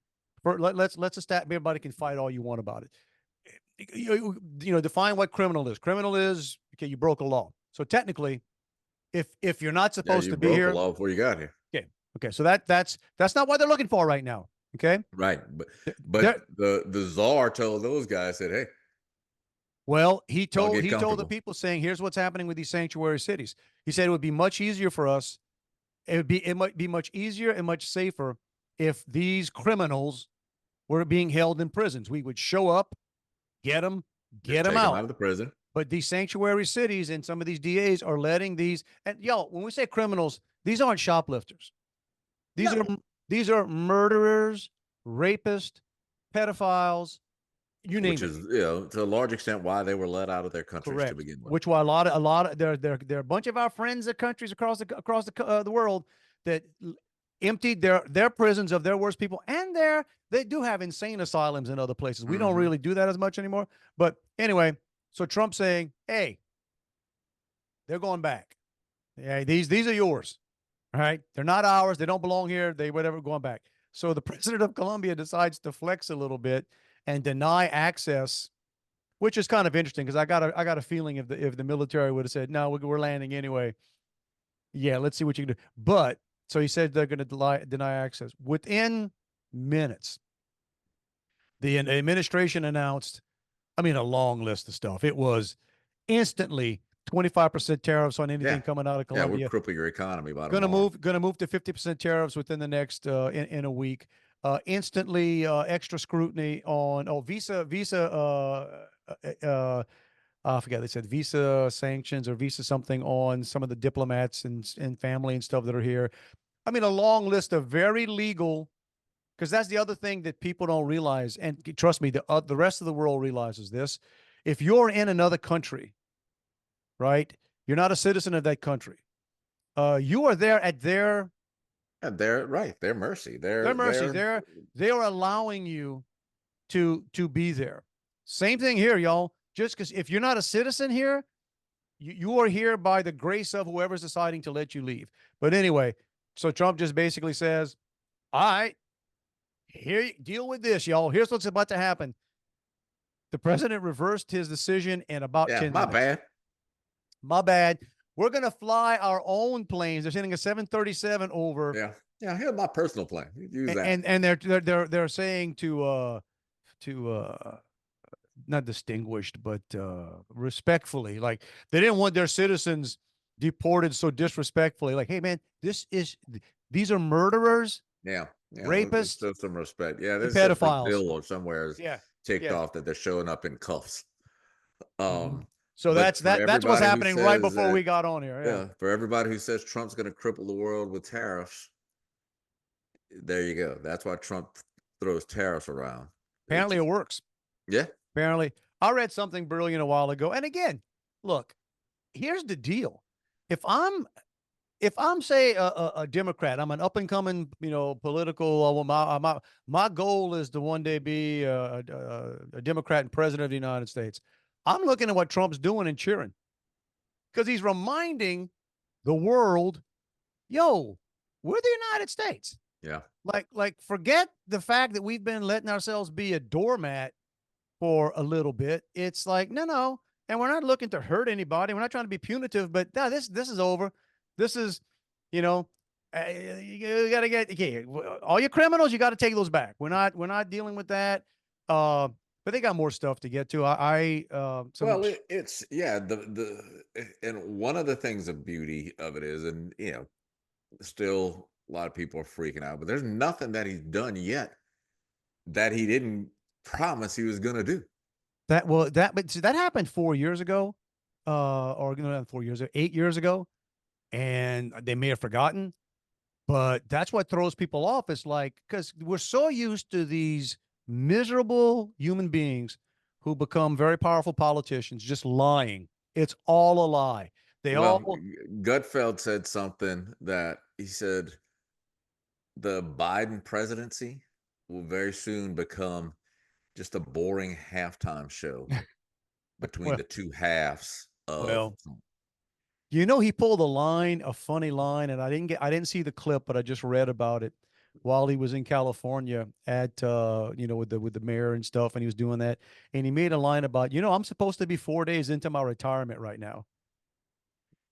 let's establish, everybody can fight all you want about it. Define what criminal is. Criminal is, okay, you broke a law. So technically, if you're not supposed to be here, you broke a law before you got here. Okay. So that's not what they're looking for right now. Okay. Right. But the czar told those guys, said, "Hey, Well, he Y'all told get he told the comfortable. people saying, "Here's what's happening with these sanctuary cities." He said it would be much easier for us. It might be much easier and much safer if these criminals were being held in prisons. We would show up, get them, Just get them take them out. out of the prison. But these sanctuary cities and some of these DAs are letting these, and y'all, when we say criminals, these aren't shoplifters. These are No, these are murderers, rapists, pedophiles, you which name it. is, to a large extent why they were let out of their countries to Correct. begin with. Which why a lot of there are a bunch of our friends of countries across the world that emptied their prisons of their worst people, and they do have insane asylums in other places. We don't really do that as much anymore. But anyway, so Trump saying, "Hey, they're going back. Yeah, these are yours. All right, they're not ours. They don't belong here. They whatever going back." So the president of Colombia decides to flex a little bit and deny access, which is kind of interesting because I got a feeling if the military would have said no, we're landing anyway. Yeah, let's see what you can do. But so he said they're going to deny access within minutes. The administration announced, I mean, a long list of stuff. It was instantly 25% tariffs on anything Yeah. coming out of Yeah, we'll Colombia. cripple your economy by Gonna tomorrow. move to 50% tariffs within the next in a week. Instantly extra scrutiny on visa I forget they said visa sanctions or visa something on some of the diplomats and family and stuff that are here. I mean, a long list of very legal, because that's the other thing that people don't realize, and trust me, the rest of the world realizes this. If you're in another country, right, you're not a citizen of that country. You are there at And they're right. Their mercy. their mercy. They're They are allowing you to be there. Same thing here, y'all. Just because if you're not a citizen here, you are here by the grace of whoever's deciding to let you leave. But anyway, so Trump just basically says, "All right, here, deal with this, y'all. Here's what's about to happen." The president reversed his decision in about yeah, 10 my minutes. bad. My bad. We're gonna fly our own planes. They're sending a 737 over. Yeah. Yeah, here's my personal plan. Use that. And they're saying to not distinguished but respectfully, like they didn't want their citizens deported so disrespectfully, like, hey man, these are murderers, Yeah. Yeah. rapists, Show some respect. Yeah, and this says pedophiles. Brazil or somewhere is Yeah, ticked yeah. off that they're showing up in cuffs. Mhm. Um, So but for that's what's everybody who happening right says before that, we got on here. Yeah, yeah, for everybody who says Trump's going to cripple the world with tariffs, there you go. That's why Trump throws tariffs around. apparently it It's works. yeah, Apparently, I read something brilliant a while ago. And again, look, here's the deal: if I'm say a Democrat, I'm an up and coming, political. Well, my goal is to one day be a Democrat and president of the United States. I'm looking at what Trump's doing and cheering because he's reminding the world, yo, we're the United States. yeah. Like forget the fact that we've been letting ourselves be a doormat for a little bit. It's like, no. And we're not looking to hurt anybody. We're not trying to be punitive, but no, this is over. This is, you know, you got to get, okay, all your criminals, you got to take those back. We're not dealing with that. But they got more stuff to get to. Well, it's yeah. And one of the things of beauty of it is, and still a lot of people are freaking out, but there's nothing that he's done yet that he didn't promise he was going to do. but see, that happened 4 years ago, or not 4 years, 8 years ago, and they may have forgotten. But that's what throws people off. It's like, because we're so used to these miserable human beings who become very powerful politicians just lying. It's all a lie. They Well, all, Gutfeld said something that he said the Biden presidency will very soon become just a boring halftime show between well, the two halves of. well, he pulled a funny line, and I didn't see the clip, but I just read about it while he was in California at, with the mayor and stuff, and he was doing that, and he made a line about, I'm supposed to be 4 days into my retirement right now.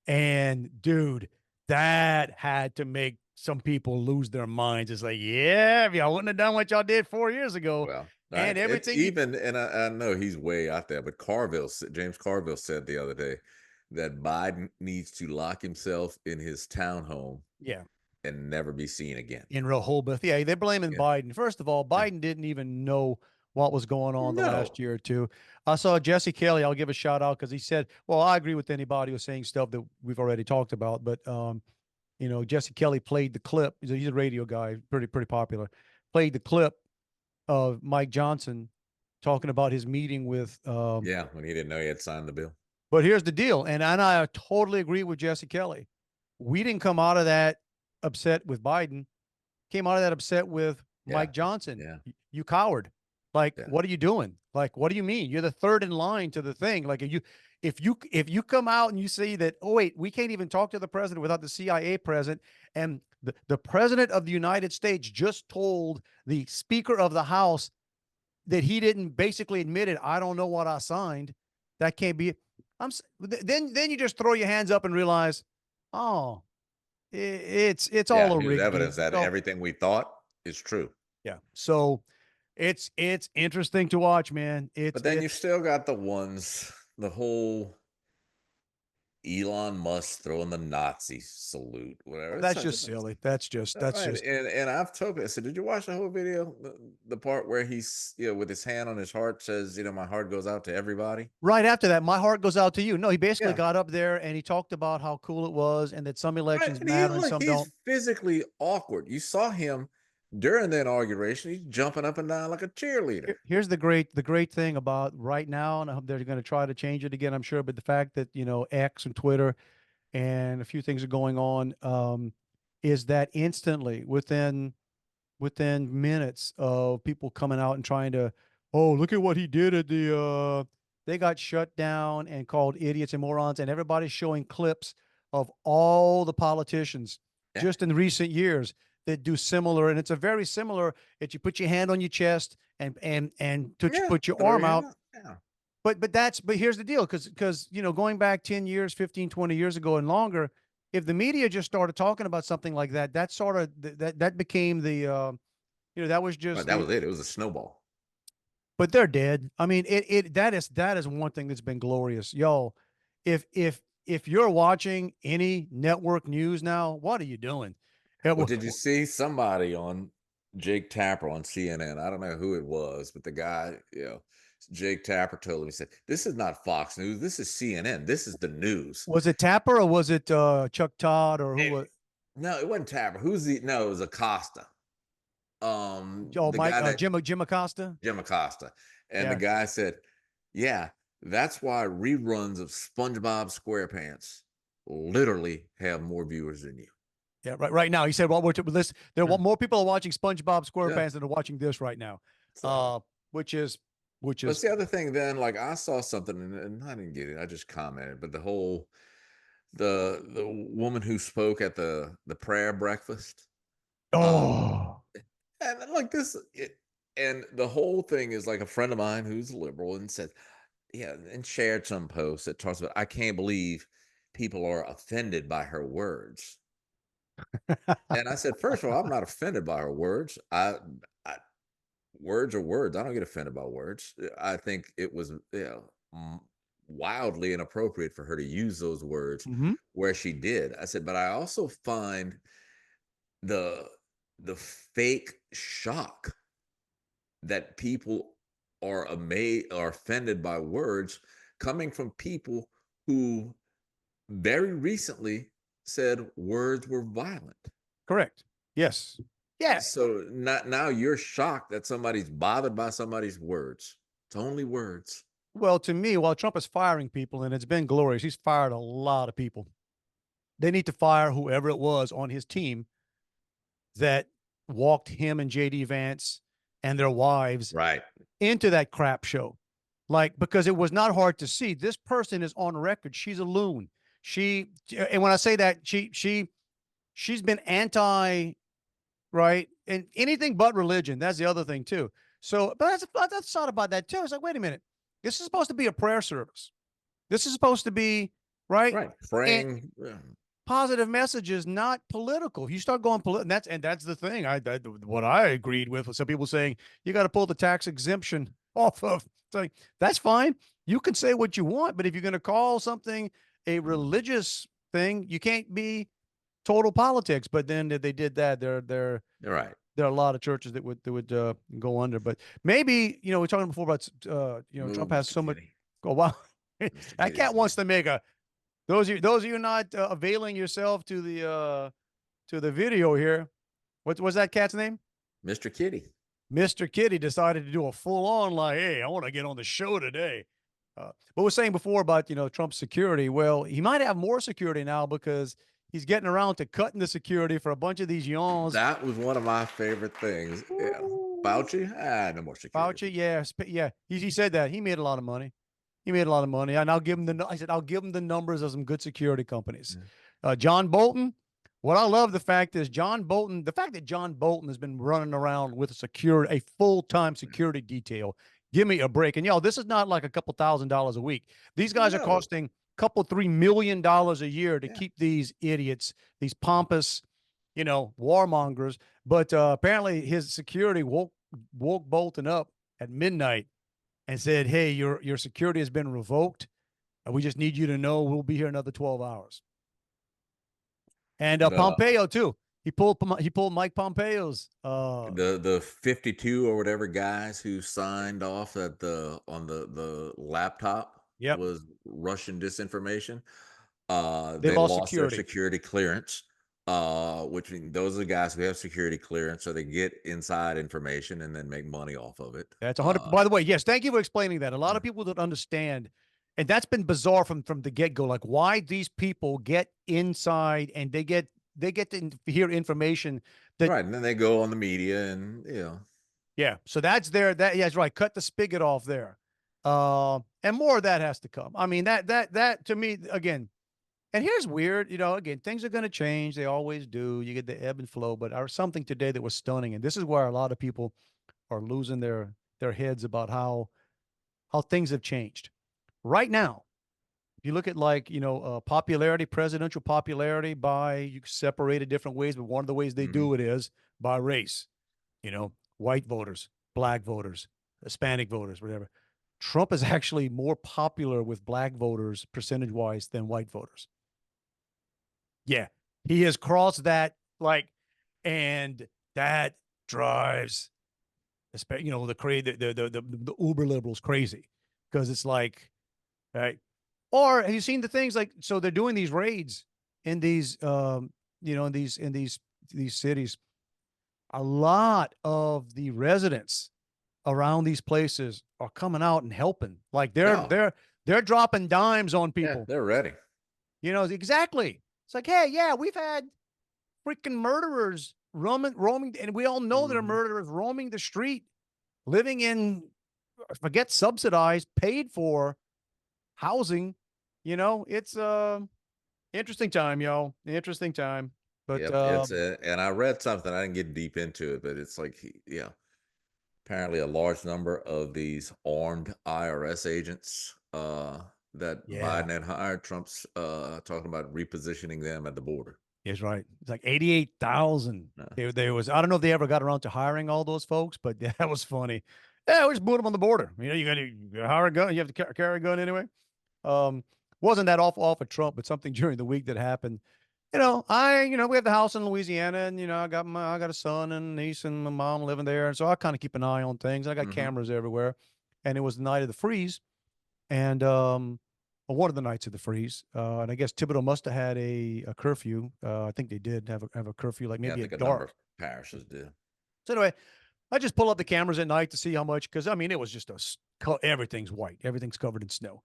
And dude, that had to make some people lose their minds. It's like, yeah, if y'all wouldn't have done what y'all did 4 years ago, Well, And Right. It's everything even, and I know he's way out there, but James Carville said the other day that Biden needs to lock himself in his townhome yeah, and never be seen again. in Rehoboth. Yeah, they're blaming Yeah. Biden. First of all, Yeah. Biden didn't even know what was going on the last No. year or two. I saw Jesse Kelly. I'll give a shout out because he said, well, I agree with anybody who's saying stuff that we've already talked about, but Jesse Kelly played the clip. He's a radio guy, pretty popular. Played the clip of Mike Johnson talking about his meeting with. Yeah, when he didn't know he had signed the bill. But here's the deal, and I totally agree with Jesse Kelly. We didn't come out of that upset with Biden. Came out of that upset with Yeah. Mike Johnson. Yeah. You coward. Like, Yeah. what are you doing? Like, what do you mean? You're the third in line to the thing. Like, if you come out and you see that, oh wait, we can't even talk to the president without the CIA present, and the president of the United States just told the Speaker of the House that he didn't basically admit it. I don't know what I signed. That can't be. Then you just throw your hands up and realize, oh, it's all Yeah. a Here's rigged game. evidence that So, everything we thought is true. yeah. So it's interesting to watch, man. But then you still got the ones, the whole Elon Musk throwing the Nazi salute, whatever. that's just silly. That's just Right. And I've told you, I said, did you watch the whole video? The part where he's, with his hand on his heart says, my heart goes out to everybody. right after that. My heart goes out to you. No, he basically Yeah. got up there and he talked about how cool it was and that some elections Right. matter and some He's don't. physically awkward. You saw him during the inauguration. He's jumping up and down like a cheerleader. Here's the great thing about right now, and I hope they're going to try to change it again, I'm sure, but the fact that X and Twitter and a few things are going on, is that instantly within minutes of people coming out and trying to, oh, look at what he did at they got shut down and called idiots and morons, and everybody's showing clips of all the politicians Yeah. just in recent years that do similar, and it's a very similar that you put your hand on your chest and put your arm out. Yeah. But here's the deal, because going back 10 years, 15, 20 years ago and longer, if the media just started talking about something like that, that sort of that became the that was just Right, that was it. It was a snowball. but they're dead. I mean, that is one thing that's been glorious. Yo, if you're watching any network news now, what are you doing? Well, did you see somebody on Jake Tapper on CNN? I don't know who it was, but the guy, Jake Tapper told him, he said, "This is not Fox News. This is CNN. This is the news." Was it Tapper or was it Chuck Todd or who was? No, it wasn't Tapper. No, it was Acosta. Oh, The Mike, guy that, Jim Acosta. Jim Acosta. And Yeah. the guy said, "Yeah, that's why reruns of SpongeBob SquarePants literally have more viewers than you." Yeah, right now. He said, "Well, more people are watching SpongeBob SquarePants Yeah. than are watching this right now." So, Which is That's the other thing. Then, like, I saw something and I didn't get it. I just commented, but the woman who spoke at the prayer breakfast, oh, and like and the whole thing is like a friend of mine who's liberal and said, yeah, and shared some post that talks about, I can't believe people are offended by her words. And I said, first of all, I'm not offended by her words. Words are words. I don't get offended by words. I think it was wildly inappropriate for her to use those words where she did. I said, but I also find the fake shock that people are amazed or offended by words coming from people who very recently said words were violent. correct. Yes. Yeah. So now you're shocked that somebody's bothered by somebody's words. It's only words. Well, to me, while Trump is firing people, and it's been glorious, he's fired a lot of people. They need to fire whoever it was on his team that walked him and JD Vance and their wives Right. into that crap show. Like, because it was not hard to see. This person is on record. She's a loon. And when I say that, she's been anti, right? And anything but religion. That's the other thing too. So, but I thought about that too. I was like, wait a minute. This is supposed to be a prayer service. This is supposed to be right. Right. Praying. positive messages, not political. If you start going political, that's the thing. What I agreed with some people saying you got to pull the tax exemption off of. It's like that's fine. You can say what you want, but if you're going to call something a religious thing, you can't be total politics. But then if they did that, You're right. there are a lot of churches that would go under. But maybe we're talking before about Move, Trump has Mr. so much. Kitty. Oh wow, Mr. that cat Kitty's wants here. to make a those of you not availing yourself to the video here. What was that cat's name? Mr. Kitty. Mr. Kitty decided to do a full on like, hey, I want to get on the show today. But we're saying before about Trump's security. Well, he might have more security now because he's getting around to cutting the security for a bunch of these yawns. That was one of my favorite things. Yeah. Fauci, no more security. Fauci, yeah. He said that he made a lot of money. He made a lot of money, and I'll give him the numbers of some good security companies. John Bolton. What I love the fact that John Bolton has been running around with a full-time security detail. Give me a break. And this is not like a couple $1,000s a week. These guys are costing $3 million a year to keep these idiots, these pompous, warmongers. But apparently his security woke Bolton up at midnight and said, hey, your security has been revoked. We just need you to know we'll be here another 12 hours. And Pompeo too. He pulled Mike Pompeo's the 52 or whatever guys who signed off on the laptop was Russian disinformation. They lost their security clearance. Which means those are the guys who have security clearance, so they get inside information and then make money off of it. That's 100. By the way, yes, thank you for explaining that. A lot of people don't understand, and that's been bizarre from the get-go. Like why these people get inside and they get to hear information that right, and then they go on the media and yeah. So that's that's right. Cut the spigot off there, and more of that has to come. I mean that to me again. And here's weird, again, things are going to change. They always do. You get the ebb and flow, but something today that was stunning. And this is where a lot of people are losing their heads about how things have changed. Right now, if you look at popularity, presidential popularity you can separate it different ways, but one of the ways they do it is by race, white voters, black voters, Hispanic voters, whatever. Trump is actually more popular with black voters percentage-wise than white voters. Yeah, he has crossed that, and that drives, the uber liberals crazy because it's like, right? Or have you seen the things so they're doing these raids in these, in these cities. A lot of the residents around these places are coming out and helping. Like they're dropping dimes on people. Yeah, they're ready. Exactly. It's like, hey, yeah, we've had freaking murderers roaming, and we all know they're murderers roaming the street, living in, forget subsidized, paid for housing. It's interesting time, y'all. Interesting time. But and I read something. I didn't get deep into it, but it's like, apparently a large number of these armed IRS agents that Biden had hired. Trump's talking about repositioning them at the border. Yes, right. It's like 88,000. There was, I don't know if they ever got around to hiring all those folks, but that was funny. Yeah, we just put them on the border. You got to hire a gun. You have to carry a gun anyway. Wasn't that off of Trump, but something during the week that happened. We have the house in Louisiana, and I got a son and niece and my mom living there, and so I kind of keep an eye on things. I got cameras everywhere, and it was the night of the freeze, and one of the nights of the freeze, and I guess Thibodeau must have had a curfew. I think they did have a curfew, like maybe I think at a number dark. of parishes did. So anyway, I just pull up the cameras at night to see how much, because it was just everything's white, everything's covered in snow.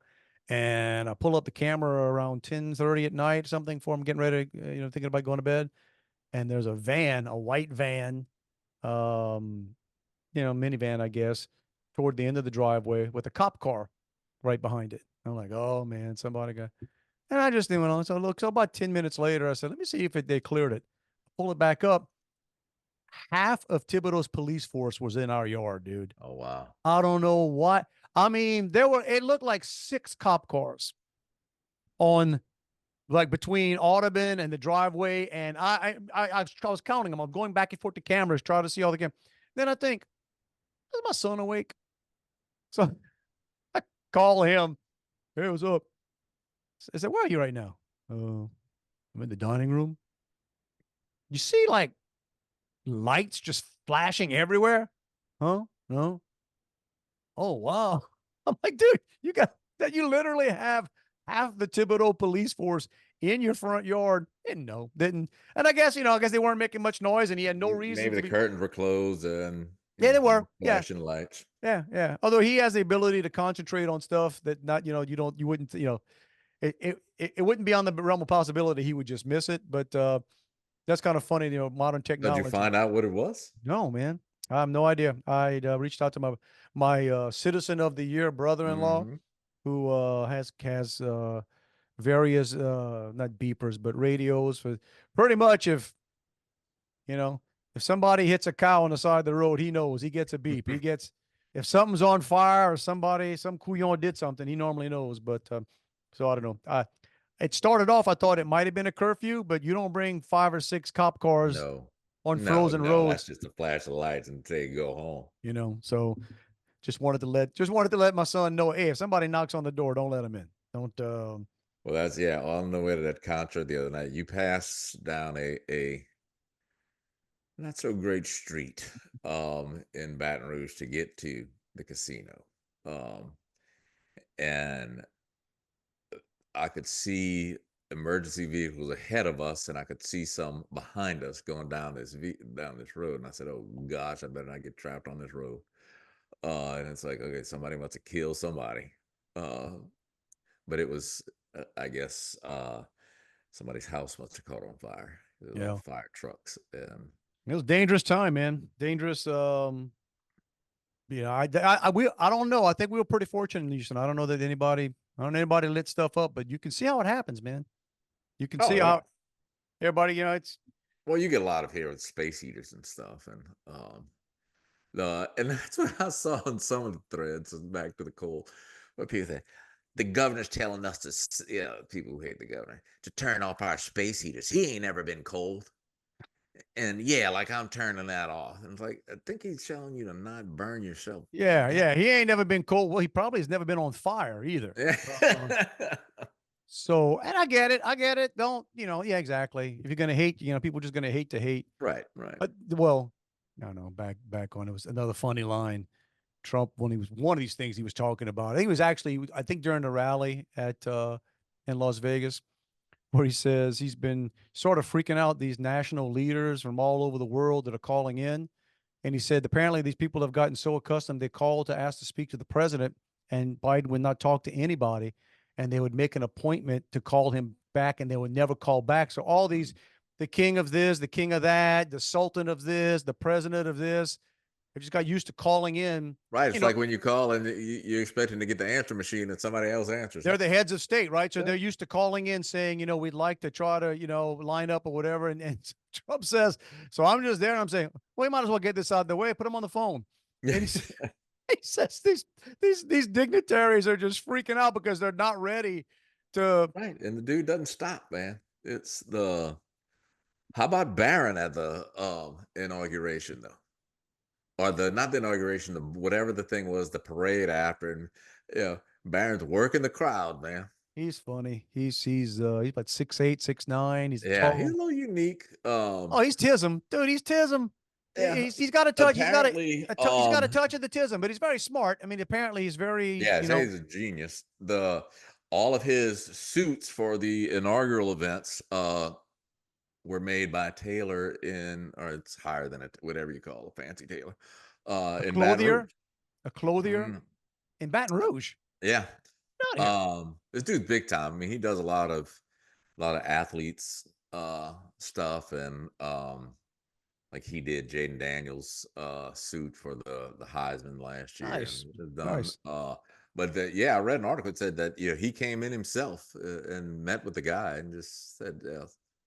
And I pull up the camera around 10:30 at night, something for him getting ready, thinking about going to bed. And there's a white van, minivan, I guess, toward the end of the driveway with a cop car right behind it. I'm like, oh man, somebody got, and I just went on. So look, so about 10 minutes later, I said, let me see if they cleared it. Pull it back up. Half of Thibodeau's police force was in our yard, dude. Oh, wow. I don't know what. It looked like 6 cop cars on like between Audubon and the driveway. And I was counting them. I'm going back and forth to cameras, trying to see all the cameras. Then I think, is my son awake? So I call him. Hey, what's up? I said, where are you right now? I'm in the dining room. You see like lights just flashing everywhere? Huh? No. Oh, wow. I'm like, dude, you got that. You literally have half the Thibodeau police force in your front yard. And no, didn't. And I guess, I guess they weren't making much noise and he had no reason Maybe to the be. curtains were closed and Yeah, they were. Yeah. flashing lights. Yeah. Yeah. Although he has the ability to concentrate on stuff that not, you wouldn't, it wouldn't be on the realm of possibility he would just miss it. But that's kind of funny, modern Did you technology. find out what it was? No, man. I have no idea. I reached out to my citizen of the year brother-in-law Mhm. who has various not beepers but radios for pretty much you know if somebody hits a cow on the side of the road, he knows. He gets a beep. He gets if something's on fire or some couillon did something, he normally knows. But so I don't know. It started off, I thought it might have been a curfew, but you don't bring 5 or 6 cop cars No. on No, frozen no, that's roads, just a flash of lights and say go home. So just wanted to let my son know, hey, if somebody knocks on the door, don't let him in. Don't Well, that's yeah. On the way to that concert the other night, you pass down a not so great street in Baton Rouge to get to the casino. Um and I could see emergency vehicles ahead of us, and I could see some behind us going down down this road. And I said, "Oh gosh, I better not get trapped on this road." And it's like, okay, somebody must have killed somebody. Uh, but it was, I guess, somebody's house must have caught on fire. There's a lot of fire trucks, and it was a dangerous time, man. Dangerous. I don't know. I think we were pretty fortunate in Houston. I don't know that anybody lit stuff up, but you can see how it happens, man. You can oh see yeah. how everybody, it's Well, you get a lot of here with space heaters and stuff, and that's what I saw in some of the threads. Back to the coal, where people say the governor's telling us people who hate the governor to turn off our space heaters. He ain't ever been cold, and yeah, like I'm turning that off. And it's like I think he's telling you to not burn yourself. yeah. He ain't never been cold. Well, he probably has never been on fire either. Yeah. So, and I get it. I get it. Don't, yeah, exactly. If you're going to hate, people are just going to hate to hate. Right, right. But, well, no, back on, it was another funny line. Trump, when he was one of these things he was talking about, he was actually, I think during the rally in Las Vegas, where he says he's been sort of freaking out these national leaders from all over the world that are calling in. And he said, apparently these people have gotten so accustomed, they call to ask to speak to the president, and Biden would not talk to anybody. And they would make an appointment to call him back, and they would never call back. So all these, the king of this, the king of that, the sultan of this, the president of this, they just got used to calling in. Right. It's like when you call and you're expecting to get the answer machine and somebody else answers. They're the heads of state, right? So they're used to calling in saying, we'd like to try to, line up or whatever. And Trump says, so I'm just there and I'm saying, well, you might as well get this out of the way. Put him on the phone. And he says these dignitaries are just freaking out because they're not ready to. Right. And the dude doesn't stop, man. It's how about Barron at the inauguration though? Or not the inauguration, whatever the thing was, the parade after, and Barron's working the crowd, man. He's funny. He's about 6'8", 6'9". He's He's tall. a little unique. He's Tism, dude. He's Tism. Yeah, he's got a touch. He's got apparently, he's got a touch of the Tism, but he's very smart. I mean, apparently he's very. Yeah, he's a genius. All of his suits for the inaugural events were made by a tailor or it's higher than whatever you call a fancy tailor. In Baton Rouge. A clothier in Baton Rouge. Yeah. This dude's big time. I mean, he does a lot of athletes stuff, and like he did Jaden Daniels suit for the Heisman last year. Nice. Nice. But I read an article that said that he came in himself and met with the guy and just said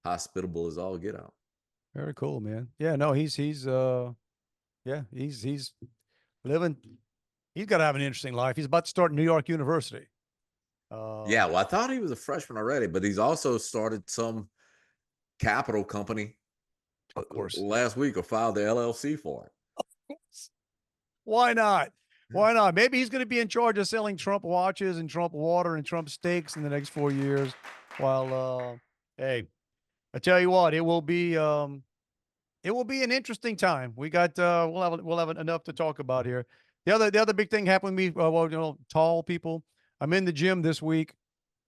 hospitable as all get out. Very cool, man. Yeah, no, he's living. He's got to have an interesting life. He's about to start New York University. Yeah, well, I thought he was a freshman already, but he's also started some capital company Of course. last week or filed the LLC for it. Why not? Why not? Maybe he's going to be in charge of selling Trump watches and Trump water and Trump steaks in the next 4 years. While, hey, I tell you what, it will be an interesting time. We got we'll have enough to talk about here. The other big thing happened with me. Tall people. I'm in the gym this week,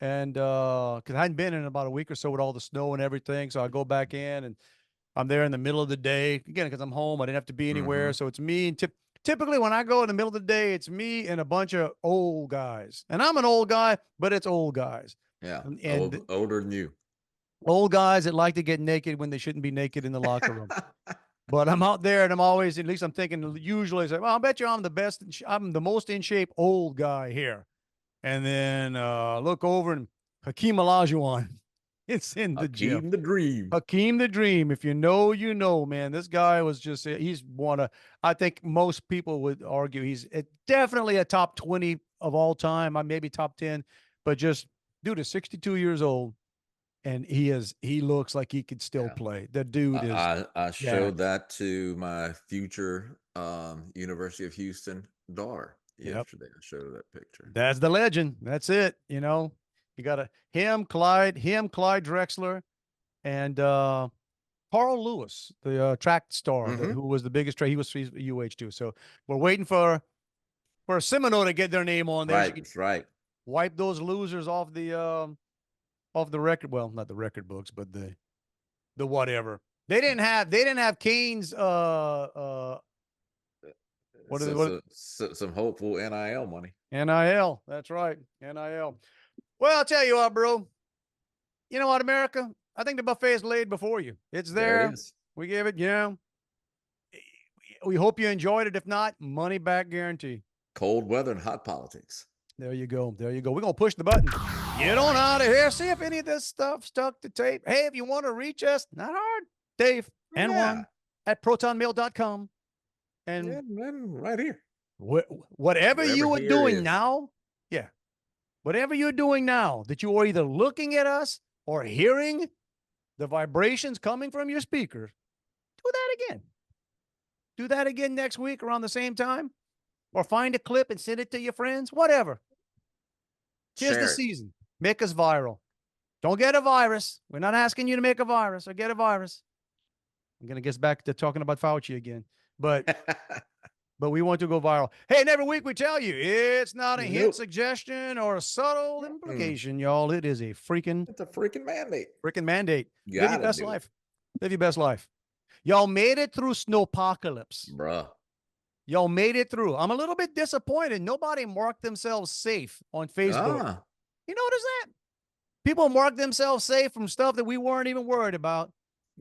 and because I hadn't been in about a week or so with all the snow and everything, so I go back in and I'm there in the middle of the day again because I'm home. I didn't have to be anywhere, so it's me and typically when I go in the middle of the day, it's me and a bunch of old guys, and I'm an old guy, but it's old guys. Yeah, And older than you. old guys that like to get naked when they shouldn't be naked in the locker room. But I'm out there and I'm always, at least I'm thinking, usually, say, well, I bet you I'm the best, I'm the most in shape old guy here. And then look over and Hakeem Olajuwon, it's in the gym. Hakeem the Dream. Hakeem the Dream. If you know, you know, man. This guy was just, he's one of, I think most people would argue he's definitely a top 20 of all time, maybe top 10, but just, dude is 62 years old. And he looks like he could still play. The dude is. I showed that to my future University of Houston daughter yesterday. I showed her that picture. That's the legend. That's it. You know, you got Clyde Drexler, and Carl Lewis, the track star, who was the biggest track. He's UH too. So we're waiting for a Seminole to get their name on there. Right, that's right. Wipe those losers off the record. Well, not the record books, but the whatever. They didn't have Kane's some hopeful NIL money. NIL. That's right. NIL. Well, I'll tell you what, bro. You know what, America? I think the buffet is laid before you. It's there. We gave it, we hope you enjoyed it. If not, money back guarantee. Cold weather and hot politics. There you go. There you go. We're going to push the button. Get on out of here. See if any of this stuff stuck to tape. Hey, if you want to reach us, not hard. Dave and Juan at protonmail.com. And right here. Whatever you are doing now, whatever you're doing now that you are either looking at us or hearing the vibrations coming from your speakers, do that again. Do that again next week around the same time, or find a clip and send it to your friends, whatever. Tis the season. Make us viral. Don't get a virus. We're not asking you to make a virus or get a virus. I'm going to get back to talking about Fauci again, but we want to go viral. Hey, and every week we tell you it's not a hint, suggestion, or a subtle implication, y'all. It's a freaking mandate. Freaking mandate. Live your best life. Live your best life. Y'all made it through snowpocalypse. Bruh. Y'all made it through. I'm a little bit disappointed. Nobody marked themselves safe on Facebook. You notice that? People mark themselves safe from stuff that we weren't even worried about.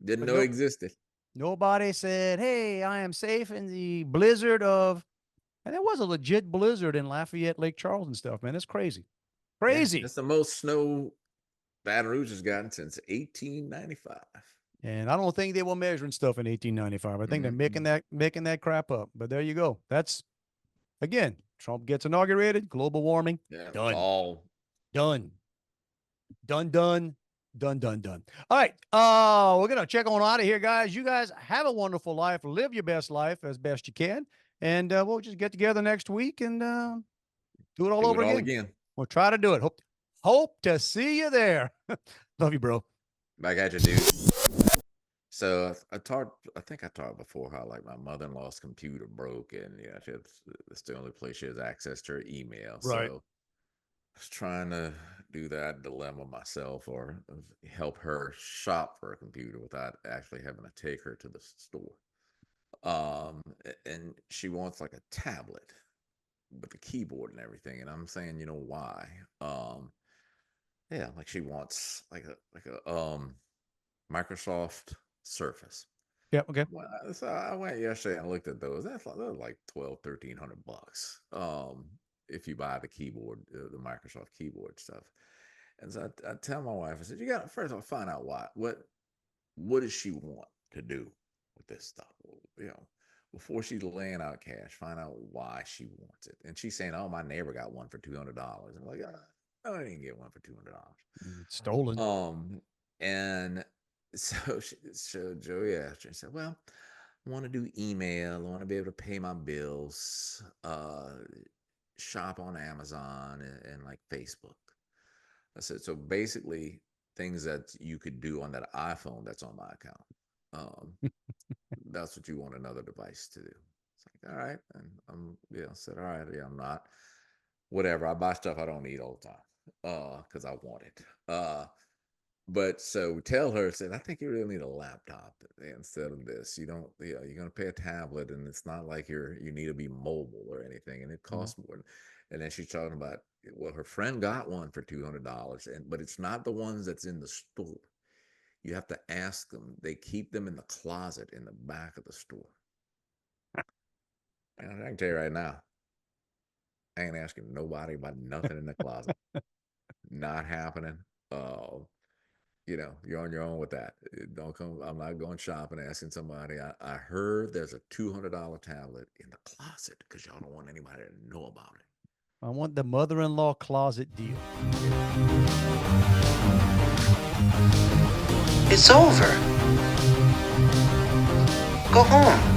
Didn't know existed. Nobody said, hey, I am safe in the blizzard of, and there was a legit blizzard in Lafayette, Lake Charles and stuff, man. It's crazy. Crazy. That's the most snow Baton Rouge has gotten since 1895. And I don't think they were measuring stuff in 1895. I think they're making that crap up. But there you go. That's, again, Trump gets inaugurated, global warming. Yeah, done. All done. Done. All right. We're going to check on out of here, guys. You guys have a wonderful life. Live your best life as best you can. And we'll just get together next week and do it all over again. We'll try to do it. Hope to see you there. Love you, bro. Back at you, dude. So I think I talked before how like my mother-in-law's computer broke, and it's the only place she has access to her email. Right. So I was trying to do that dilemma myself, or help her shop for a computer without actually having to take her to the store. And she wants like a tablet with the keyboard and everything, and I'm saying, why? Like she wants like a Microsoft Surface. Yeah. Okay. So I went yesterday and looked at those. They're like $1,200-$1,300. If you buy the keyboard, the Microsoft keyboard stuff. And so I tell my wife, I said, you got to first of all find out what does she want to do with this stuff? Before she's laying out cash, find out why she wants it. And she's saying, oh, my neighbor got one for $200. I'm like, I didn't get one for $200. Stolen. And so Joey asked her and said, well, I want to do email. I want to be able to pay my bills, shop on Amazon and like Facebook. I said, so basically things that you could do on that iPhone that's on my account. That's what you want another device to do. It's like, all right. And I said, all right, I'm not, whatever. I buy stuff I don't need all the time because I want it. But so tell her, said, I think you really need a laptop instead of this. You don't, you're going to pay a tablet, and it's not like you need to be mobile or anything, and it costs more. And then she's talking about, well, her friend got one for $200, but it's not the ones that's in the store. You have to ask them. They keep them in the closet in the back of the store. And I can tell you right now, I ain't asking nobody about nothing in the closet. Not happening. You're on your own with that. Don't come. I'm not going shopping asking somebody. I heard there's a $200 tablet in the closet because y'all don't want anybody to know about it. I want the mother-in-law closet deal. It's over. Go home.